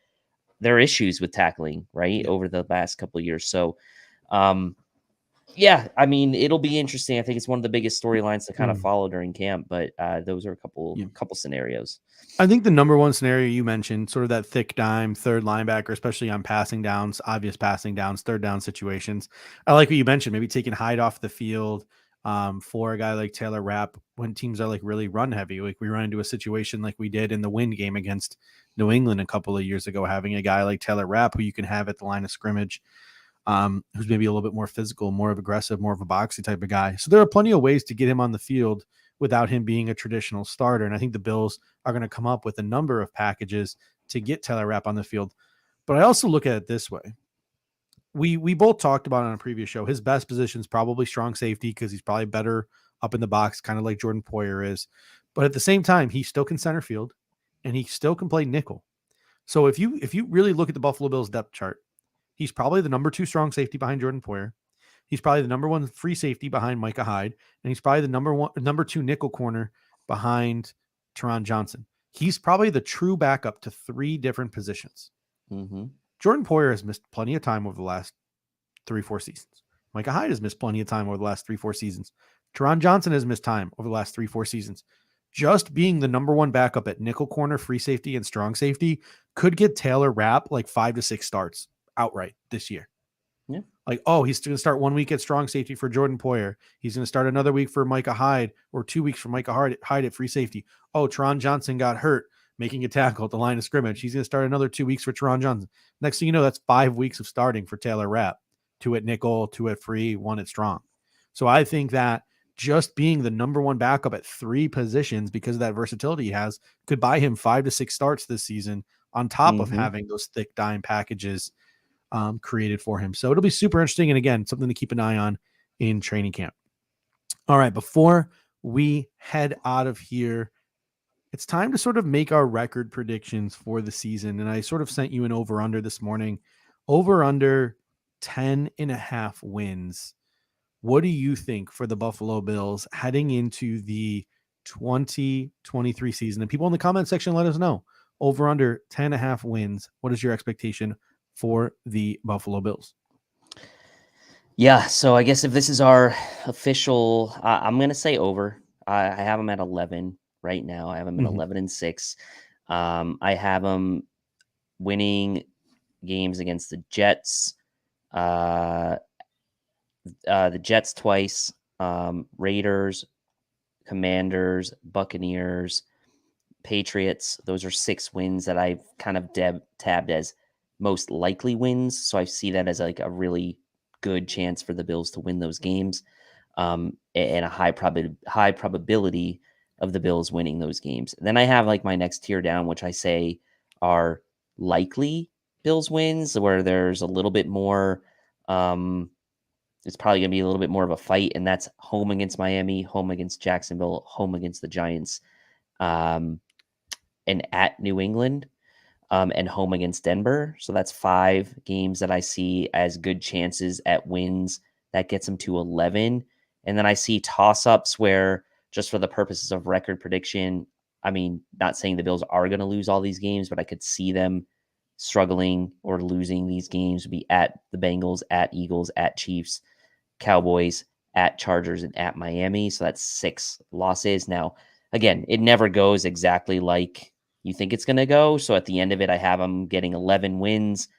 their issues with tackling, right, over the last couple of years. So, yeah, I mean, it'll be interesting. I think it's one of the biggest storylines to kind of follow during camp, but those are a couple scenarios. I think the number one scenario you mentioned, sort of that thick dime, third linebacker, especially on passing downs, obvious passing downs, third down situations. I like what you mentioned, maybe taking Hyde off the field for a guy like Taylor Rapp when teams are like really run heavy. Like we run into a situation like we did in the wind game against New England a couple of years ago, having a guy like Taylor Rapp who you can have at the line of scrimmage, who's maybe a little bit more physical, more of aggressive, more of a boxy type of guy. So there are plenty of ways to get him on the field without him being a traditional starter. And I think the Bills are going to come up with a number of packages to get Taylor Rapp on the field. But I also look at it this way. We both talked about on a previous show, his best position is probably strong safety because he's probably better up in the box, kind of like Jordan Poyer is. But at the same time, he still can center field and he still can play nickel. So if you really look at the Buffalo Bills depth chart, he's probably the number 2 strong safety behind Jordan Poyer. He's probably the number 1 free safety behind Micah Hyde, and he's probably the number 2 nickel corner behind Teron Johnson. He's probably the true backup to 3 different positions. Jordan Poyer has missed plenty of time over the last 3-4 seasons. Micah Hyde has missed plenty of time over the last 3-4 seasons. Teron Johnson has missed time over the last 3-4 seasons. Just being the number 1 backup at nickel corner, free safety, and strong safety could get Taylor Rapp like 5 to 6 starts outright this year. Yeah. Like, oh, he's going to start 1 week at strong safety for Jordan Poyer. He's going to start another week for Micah Hyde, or 2 weeks for Micah Hyde at free safety. Oh, Teron Johnson got hurt making a tackle at the line of scrimmage. He's going to start another 2 weeks for Teron Johnson. Next thing you know, that's 5 weeks of starting for Taylor Rapp. 2 at nickel, 2 at free, 1 at strong. So I think that just being the number 1 backup at 3 positions because of that versatility he has could buy him 5 to 6 starts this season on top of having those thick dime packages created for him. So it'll be super interesting. And again, something to keep an eye on in training camp. All right. Before we head out of here, it's time to sort of make our record predictions for the season. And I sort of sent you an over under this morning, over under 10.5 wins. What do you think for the Buffalo Bills heading into the 2023 season? And people in the comment section, let us know. Over under 10.5 wins. What is your expectation for the Buffalo Bills? Yeah, so I guess if this is our official, I'm going to say over. I have them at 11 right now. I have them at 11-6. I have them winning games against the Jets, the Jets twice, Raiders, Commanders, Buccaneers, Patriots. Those are 6 wins that I've kind of tabbed as most likely wins. So I see that as like a really good chance for the Bills to win those games, and a high probability of the Bills winning those games. Then I have like my next tier down, which I say are likely Bills wins, where there's a little bit more. It's probably going to be a little bit more of a fight, and that's home against Miami, home against Jacksonville, home against the Giants, and at New England, and home against Denver. So that's 5 games that I see as good chances at wins. That gets them to 11. And then I see toss-ups where, just for the purposes of record prediction, I mean, not saying the Bills are going to lose all these games, but I could see them struggling or losing these games. Would be at the Bengals, at Eagles, at Chiefs, Cowboys, at Chargers, and at Miami. So that's 6 losses. Now, again, it never goes exactly like you think it's going to go. So at the end of it, I have them getting 11 wins,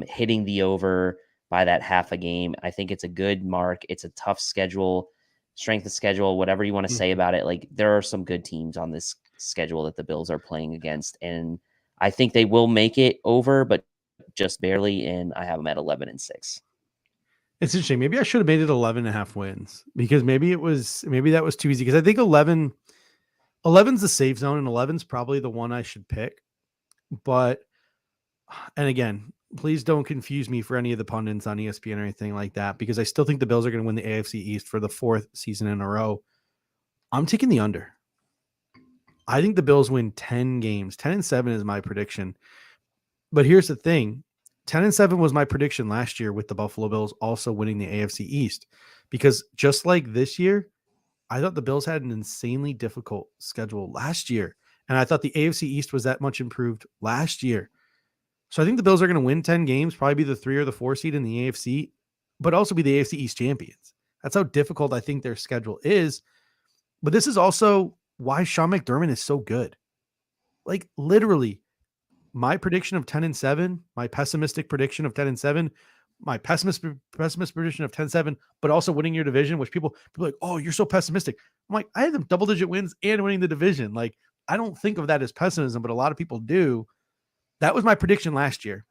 hitting the over by that half a game. I think it's a good mark. It's a tough schedule, strength of schedule, whatever you want to say about it. Like, there are some good teams on this schedule that the Bills are playing against, and I think they will make it over, but just barely. And I have them at 11-6. It's interesting. Maybe I should have made it 11.5 wins, because maybe that was too easy. Because I think 11's the safe zone, and 11's probably the one I should pick. But, and again, please don't confuse me for any of the pundits on ESPN or anything like that, because I still think the Bills are going to win the AFC East for the 4th season in a row. I'm taking the under. I think the Bills win 10 games. 10-7 is my prediction. But here's the thing. 10-7 was my prediction last year, with the Buffalo Bills also winning the AFC East, because just like this year, I thought the Bills had an insanely difficult schedule last year. And I thought the AFC East was that much improved last year. So I think the Bills are going to win 10 games, probably be the 3 or the 4 seed in the AFC, but also be the AFC East champions. That's how difficult I think their schedule is. But this is also why Sean McDermott is so good. Like, literally, my prediction of 10-7, my pessimistic prediction of 10-7, my pessimist prediction of 10-7, but also winning your division, which people are like, oh, you're so pessimistic. I'm like, I had them double-digit wins and winning the division. Like, I don't think of that as pessimism, but a lot of people do. That was my prediction last year.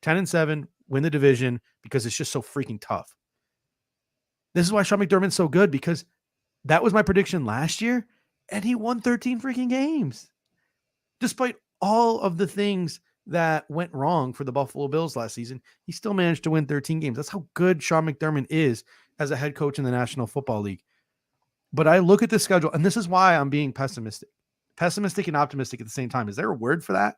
10-7, win the division, because it's just so freaking tough. This is why Sean McDermott's so good, because that was my prediction last year, and he won 13 freaking games. Despite all of the things that went wrong for the Buffalo Bills last season, he still managed to win 13 games. That's how good Sean McDermott is as a head coach in the National Football League. But I look at the schedule, and this is why I'm being pessimistic. Pessimistic and optimistic at the same time. Is there a word for that?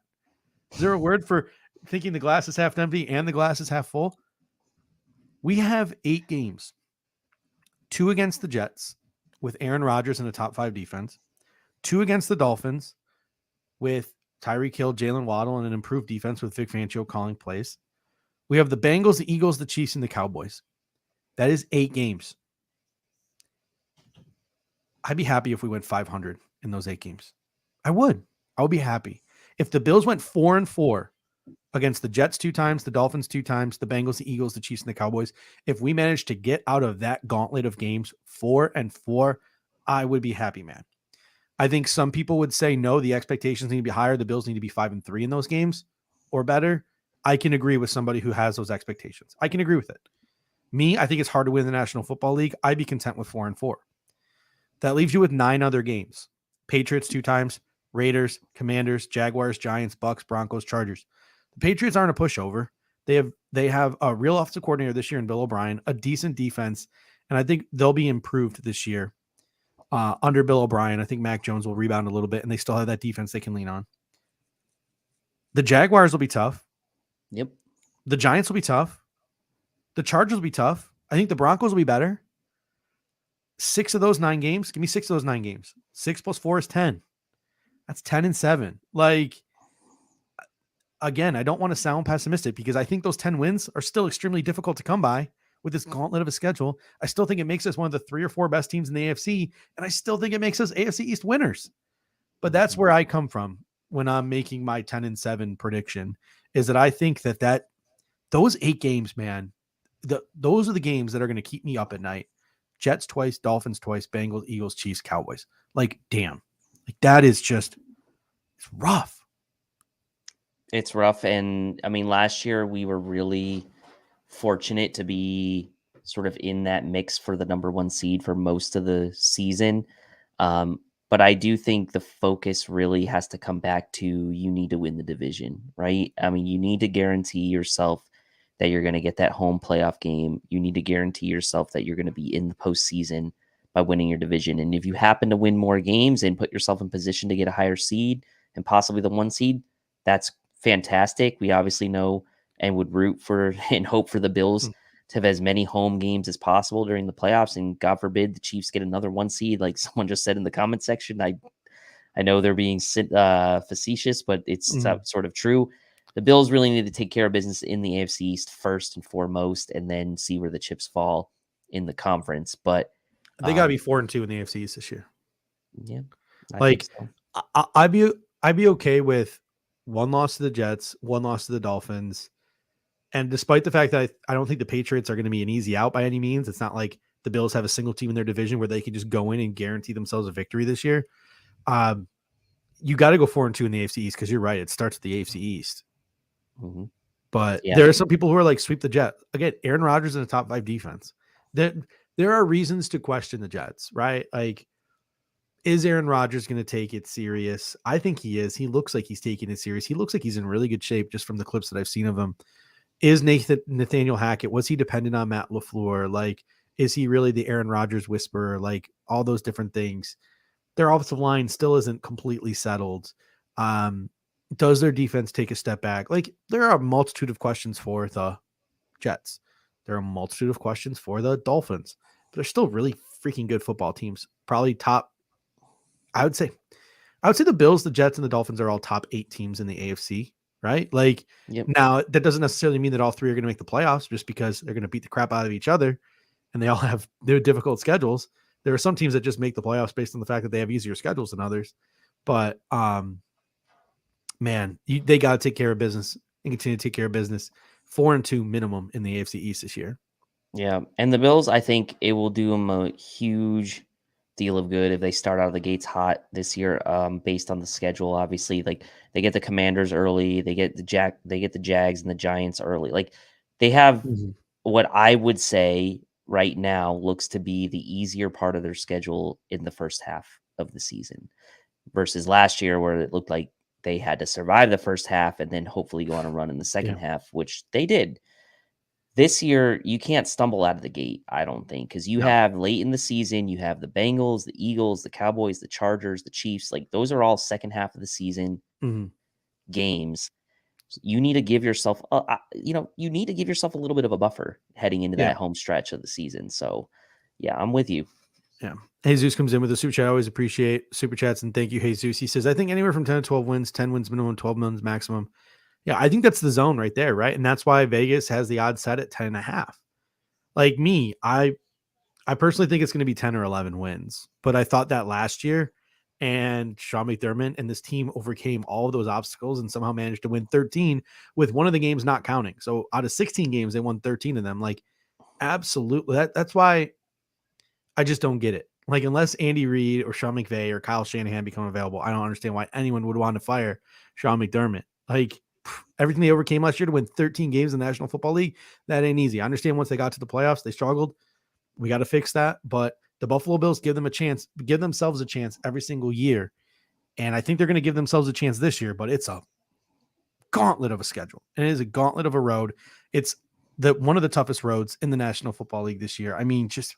Is there a word for thinking the glass is half empty and the glass is half full? We have 8 games. 2 against the Jets with Aaron Rodgers in a top 5 defense. 2 against the Dolphins with Tyreek Hill, Jalen Waddle, and an improved defense with Vic Fangio calling plays. We have the Bengals, the Eagles, the Chiefs, and the Cowboys. That is 8 games. I'd be happy if we went 500 in those 8 games. I would be happy. If the Bills went 4-4 against the Jets 2 times, the Dolphins 2 times, the Bengals, the Eagles, the Chiefs, and the Cowboys, if we managed to get out of that gauntlet of games 4-4, I would be happy, man. I think some people would say, no, the expectations need to be higher. The Bills need to be 5-3 in those games or better. I can agree with somebody who has those expectations. I can agree with it. Me, I think it's hard to win the National Football League. I'd be content with 4-4. That leaves you with 9 other games. Patriots 2 times, Raiders, Commanders, Jaguars, Giants, Bucks, Broncos, Chargers. The Patriots aren't a pushover. They have a real offensive coordinator this year in Bill O'Brien, a decent defense, and I think they'll be improved this year. Under Bill O'Brien, I think Mac Jones will rebound a little bit, and they still have that defense they can lean on. The Jaguars will be tough. Yep. The Giants will be tough. The Chargers will be tough. I think the Broncos will be better. 6 of those 9 games. Give me 6 of those 9 games. 6 + 4 is 10. That's 10-7. Like, again, I don't want to sound pessimistic because I think those 10 wins are still extremely difficult to come by with this gauntlet of a schedule. I still think it makes us one of the 3 or 4 best teams in the AFC, and I still think it makes us AFC East winners. But that's where I come from when I'm making my 10-7 prediction, is that I think that those 8 games, man, those are the games that are going to keep me up at night. Jets twice, Dolphins twice, Bengals, Eagles, Chiefs, Cowboys. Like, damn. Like, that is just, it's rough. It's rough. And I mean, last year we were really fortunate to be sort of in that mix for the number 1 seed for most of the season. But I do think the focus really has to come back to, you need to win the division, right? I mean, you need to guarantee yourself that you're going to get that home playoff game. You need to guarantee yourself that you're going to be in the postseason by winning your division. And if you happen to win more games and put yourself in position to get a higher seed and possibly the 1 seed, that's fantastic. We obviously know and would root for and hope for the Bills to have as many home games as possible during the playoffs. And God forbid the Chiefs get another 1 seed, like someone just said in the comment section. I know they're being facetious, but it's sort of true. The Bills really need to take care of business in the AFC East first and foremost, and then see where the chips fall in the conference. But they got to be 4-2 in the AFC East this year. Yeah, I think so. I'd be okay with 1 loss to the Jets, 1 loss to the Dolphins. And despite the fact that I don't think the Patriots are going to be an easy out by any means, it's not like the Bills have a single team in their division where they can just go in and guarantee themselves a victory this year. You got to go 4-2 in the AFC East, because you're right. It starts at the AFC East. Mm-hmm. But there are some people who are like, sweep the Jet. Again, Aaron Rodgers in a top 5 defense. There are reasons to question the Jets, right? Like, is Aaron Rodgers going to take it serious? I think he is. He looks like he's taking it serious. He looks like he's in really good shape just from the clips that I've seen of him. Is Nathaniel Hackett, was he dependent on Matt LaFleur? Like, is he really the Aaron Rodgers whisperer? Like, all those different things. Their offensive line still isn't completely settled. Does their defense take a step back? Like, there are a multitude of questions for the Jets. There are a multitude of questions for the Dolphins. But they're still really freaking good football teams. Probably top, I would say the Bills, the Jets, and the Dolphins are all top 8 teams in the AFC, right? Like, Now that doesn't necessarily mean that all 3 are going to make the playoffs, just because they're going to beat the crap out of each other and they all have their difficult schedules. There are some teams that just make the playoffs based on the fact that they have easier schedules than others. But, man, they got to take care of business and continue to take care of business. 4-2 minimum in the AFC East this year. Yeah. And the Bills, I think it will do them a huge deal of good if they start out of the gates hot this year, based on the schedule. Obviously, like, they get the Commanders early, they get the Jags and the Giants early. Like, they have what I would say right now looks to be the easier part of their schedule in the first half of the season, versus last year where it looked like they had to survive the first half and then hopefully go on a run in the second half, which they did. This year, you can't stumble out of the gate, I don't think, because you have late in the season, you have the Bengals, the Eagles, the Cowboys, the Chargers, the Chiefs. Like, those are all second half of the season games. You need to give yourself, you need to give yourself a little bit of a buffer heading into that home stretch of the season. So, yeah, I'm with you. Yeah. Jesus comes in with a super chat. I always appreciate super chats, and thank you, Jesus. He says, I think anywhere from 10 to 12 wins, 10 wins minimum, 12 wins maximum. Yeah, I think that's the zone right there, right? And that's why Vegas has the odds set at 10.5. Like me, I personally think it's going to be 10 or 11 wins, but I thought that last year, and Sean McDermott and this team overcame all of those obstacles and somehow managed to win 13 with one of the games not counting. So out of 16 games, they won 13 of them. Like, absolutely. That's why I just don't get it. Like, unless Andy Reid or Sean McVay or Kyle Shanahan become available, I don't understand why anyone would want to fire Sean McDermott. Like, everything they overcame last year to win 13 games in the National Football League, that ain't easy. I understand once they got to the playoffs, they struggled. We got to fix that. But the Buffalo Bills give themselves a chance every single year. And I think they're going to give themselves a chance this year, but it's a gauntlet of a schedule. And it is a gauntlet of a road. It's one of the toughest roads in the National Football League this year. I mean, just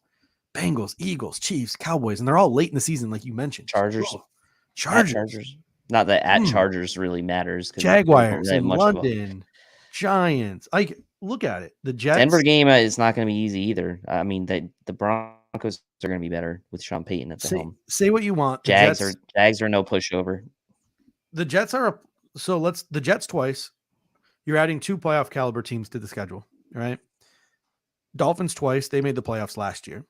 Bengals, Eagles, Chiefs, Cowboys, and they're all late in the season, like you mentioned. Chargers. Not that Chargers really matters. Jaguars in London, Giants. Like, look at it. The Jets. Denver game is not going to be easy either. I mean, the Broncos are going to be better with Sean Payton at the helm. Say what you want. Jags are no pushover. The Jets are the Jets twice, you're adding 2 playoff caliber teams to the schedule, right? Dolphins twice. They made the playoffs last year.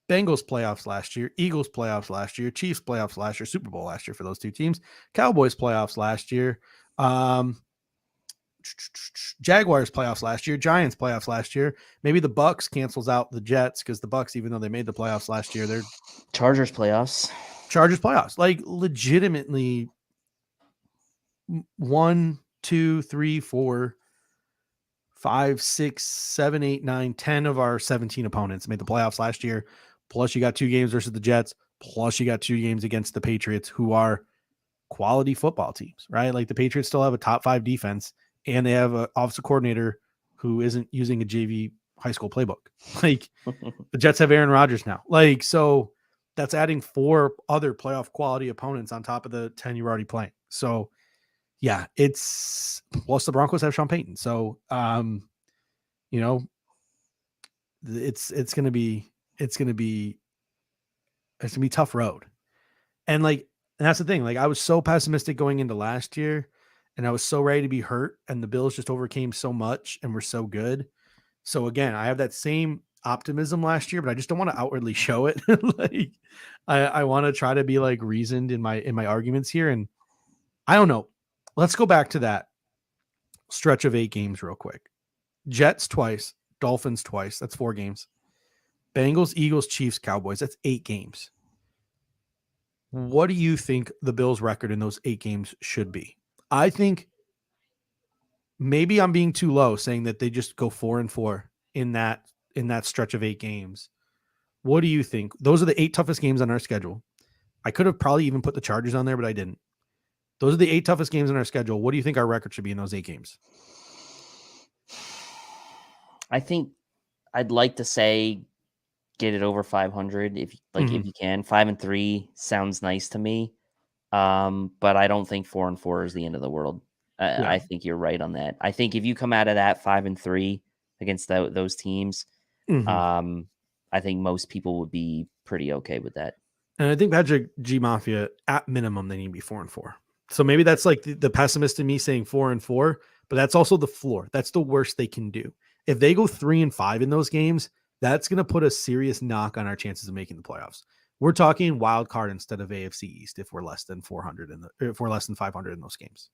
Bengals playoffs last year. Eagles playoffs last year. Chiefs playoffs last year. Super Bowl last year for those 2 teams. Cowboys playoffs last year. Jaguars playoffs last year. Giants playoffs last year. Maybe the Bucks cancels out the Jets because the Bucks, even though they made the playoffs last year, they're Chargers playoffs. Chargers playoffs. Like legitimately 1, 2, 3, 4, 5, 6, 7, 8, 9, 10 of our 17 opponents made the playoffs last year. Plus you got 2 games versus the Jets. Plus you got 2 games against the Patriots, who are quality football teams, right? Like the Patriots still have a top 5 defense, and they have an offensive coordinator who isn't using a JV high school playbook. Like the Jets have Aaron Rodgers now. Like, so that's adding 4 other playoff quality opponents on top of the 10 you're already playing. So yeah, it's plus the Broncos have Sean Payton. So, you know, it's going to be a tough road. And that's the thing. Like I was so pessimistic going into last year, and I was so ready to be hurt, and the Bills just overcame so much and were so good. So again, I have that same optimism last year, but I just don't want to outwardly show it. Like I want to try to be like reasoned in my arguments here. And I don't know. Let's go back to that stretch of 8 games real quick. Jets twice, Dolphins twice. That's 4 games. Bengals, Eagles, Chiefs, Cowboys. That's 8 games. What do you think the Bills' record in those 8 games should be? I think maybe I'm being too low saying that they just go 4-4 in that stretch of 8 games. What do you think? Those are the 8 toughest games on our schedule. I could have probably even put the Chargers on there, but I didn't. Those are the 8 toughest games on our schedule. What do you think our record should be in those 8 games? I think I'd like to say get it over 500 if you can. 5-3 sounds nice to me. But I don't think 4-4 is the end of the world. I think you're right on that. I think if you come out of that 5-3 against those teams, I think most people would be pretty okay with that. And I think Patrick G Mafia, at minimum, they need to be 4-4. So maybe that's like the pessimist in me saying 4-4, but that's also the floor. That's the worst they can do. If they go 3-5 in those games, that's going to put a serious knock on our chances of making the playoffs. We're talking wild card instead of AFC East if we're less than 400 if we're less than 500 in those games.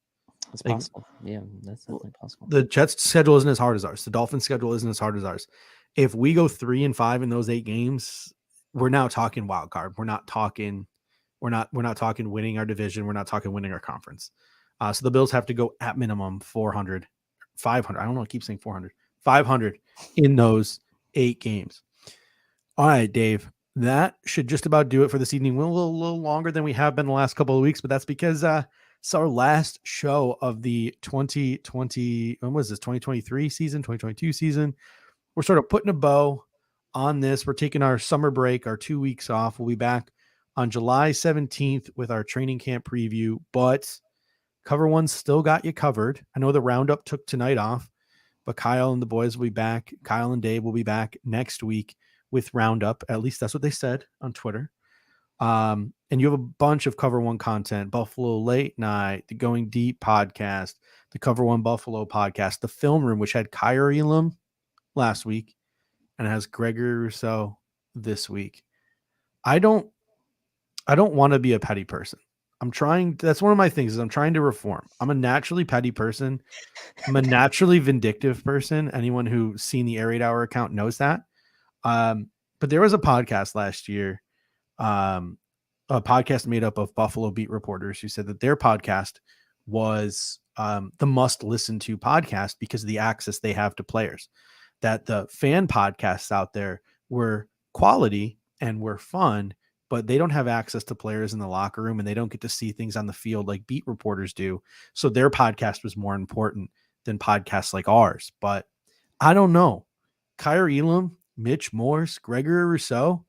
That's possible. Yeah, that's definitely possible. The Jets' schedule isn't as hard as ours. The Dolphins' schedule isn't as hard as ours. If we go 3-5 in those 8 games, we're now talking wild card. We're not talking winning our division. We're not talking winning our conference. So the Bills have to go at minimum 400, 500. I don't know. I keep saying 400, 500 in those 8 games. All right, Dave, that should just about do it for this evening. We're a little longer than we have been the last couple of weeks, but that's because it's our last show of the 2023 season, 2022 season. We're sort of putting a bow on this. We're taking our summer break, our 2 weeks off. We'll be back on July 17th with our training camp preview, but Cover One still got you covered. I know the roundup took tonight off, but Kyle and the boys will be back. Kyle and Dave will be back next week with roundup. At least that's what they said on Twitter. And you have a bunch of Cover One content: Buffalo Late Night, the Going Deep podcast, the Cover One Buffalo podcast, the Film Room, which had Kyrie Elam last week and has Gregory Rousseau this week. I don't want to be a petty person. That's one of my things is I'm trying to reform. I'm a naturally petty person. I'm a naturally vindictive person. Anyone who's seen the Air Raid Hour account knows that. But there was a podcast last year, a podcast made up of Buffalo beat reporters who said that their podcast was the must listen to podcast because of the access they have to players, that the fan podcasts out there were quality and were fun, but they don't have access to players in the locker room and they don't get to see things on the field like beat reporters do. So their podcast was more important than podcasts like ours. But I don't know. Kyrie Elam, Mitch Morse, Gregory Rousseau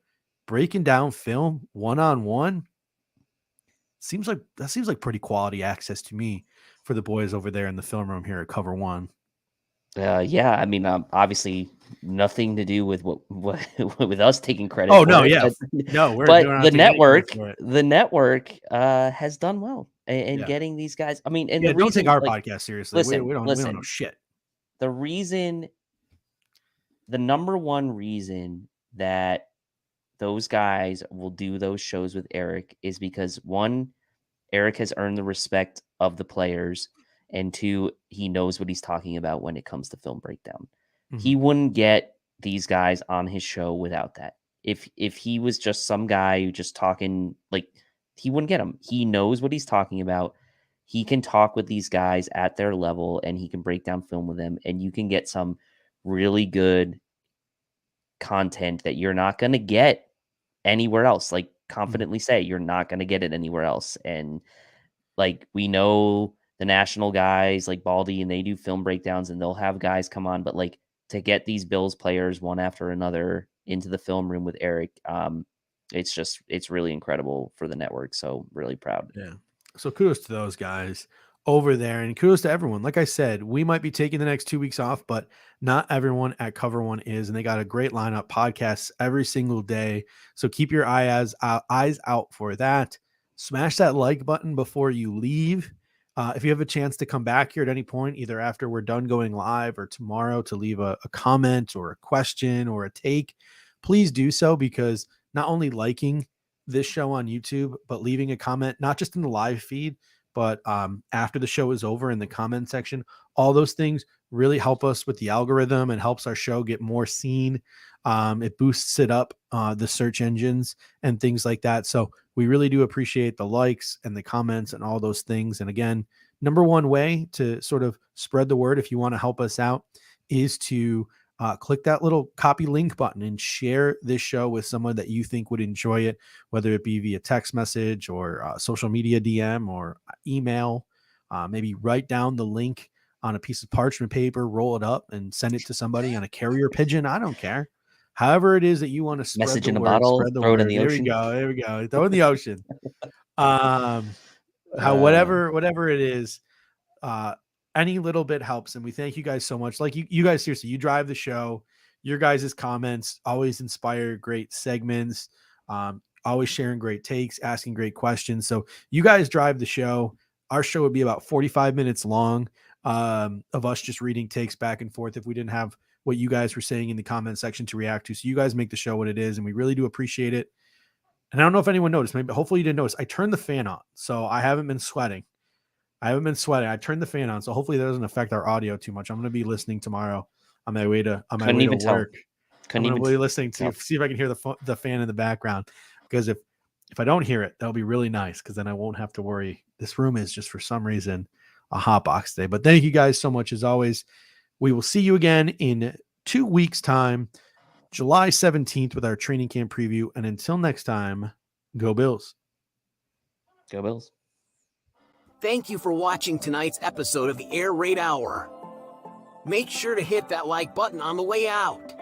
breaking down film one-on-one. Seems like pretty quality access to me for the boys over there in the film room here at Cover One. Yeah, I mean, obviously nothing to do with what with us taking credit. Oh no, yeah, no, but the network has done well, and getting these guys. I mean, and Yeah, the reason, don't take our like, podcast seriously. Listen, We don't know shit. The number one reason that those guys will do those shows with Eric is because, one, Eric has earned the respect of the players, and two, he knows what he's talking about when it comes to film breakdown. Mm-hmm. He wouldn't get these guys on his show without that. If he was just some guy who just talking, like, he wouldn't get him. He knows what he's talking about. He can talk with these guys at their level, and he can break down film with them, and you can get some really good content that you're not going to get anywhere else. Like, confidently say you're not going to get it anywhere else. And like, we know the national guys like Baldy, and they do film breakdowns, and they'll have guys come on, but like, to get these Bills players one after another into the film room with Eric, it's really incredible for the network. So really proud. Yeah. So kudos to those guys over there, and kudos to everyone. Like I said, we might be taking the next 2 weeks off, but not everyone at Cover One is, and they got a great lineup, podcasts every single day. So keep your eyes out for that. Smash that like button before you leave. If you have a chance to come back here at any point, either after we're done going live or tomorrow, to leave a comment or a question or a take, please do so, because not only liking this show on YouTube, but leaving a comment, not just in the live feed, but after the show is over in the comment section, all those things really help us with the algorithm and helps our show get more seen. It boosts it up, the search engines and things like that. So we really do appreciate the likes and the comments and all those things. And again, number one way to sort of spread the word, if you want to help us out, is to click that little copy link button and share this show with someone that you think would enjoy it, whether it be via text message or social media DM or email. Maybe write down the link on a piece of parchment paper, roll it up, and send it to somebody on a carrier pigeon. I don't care. However it is that you want to spread Message the in a word, bottle, spread the throw word. it in the ocean. There we go. Throw it in the ocean. Whatever it is, any little bit helps, and we thank you guys so much. Like, you guys, seriously, you drive the show. Your guys' comments always inspire great segments, always sharing great takes, asking great questions. So you guys drive the show. Our show would be about 45 minutes long, of us just reading takes back and forth if we didn't have what you guys were saying in the comment section to react to. So you guys make the show what it is, and we really do appreciate it. And I don't know if anyone noticed, maybe, hopefully you didn't notice, I turned the fan on, so I haven't been sweating. I turned the fan on, so hopefully that doesn't affect our audio too much. I'm going to be listening tomorrow on my way to work. I'm going to be listening to see if I can hear the fan in the background, because if I don't hear it, that'll be really nice, because then I won't have to worry. This room is just, for some reason, a hot box today. But thank you guys so much as always. We will see you again in 2 weeks' time, July 17th, with our training camp preview. And until next time, go Bills. Go Bills. Thank you for watching tonight's episode of the Air Raid Hour. Make sure to hit that like button on the way out.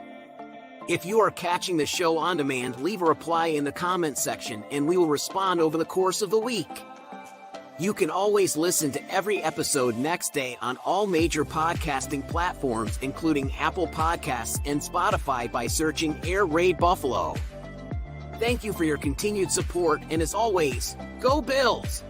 If you are catching the show on demand, leave a reply in the comment section and we will respond over the course of the week. You can always listen to every episode next day on all major podcasting platforms, including Apple Podcasts and Spotify, by searching Air Raid Buffalo. Thank you for your continued support, and as always, go Bills!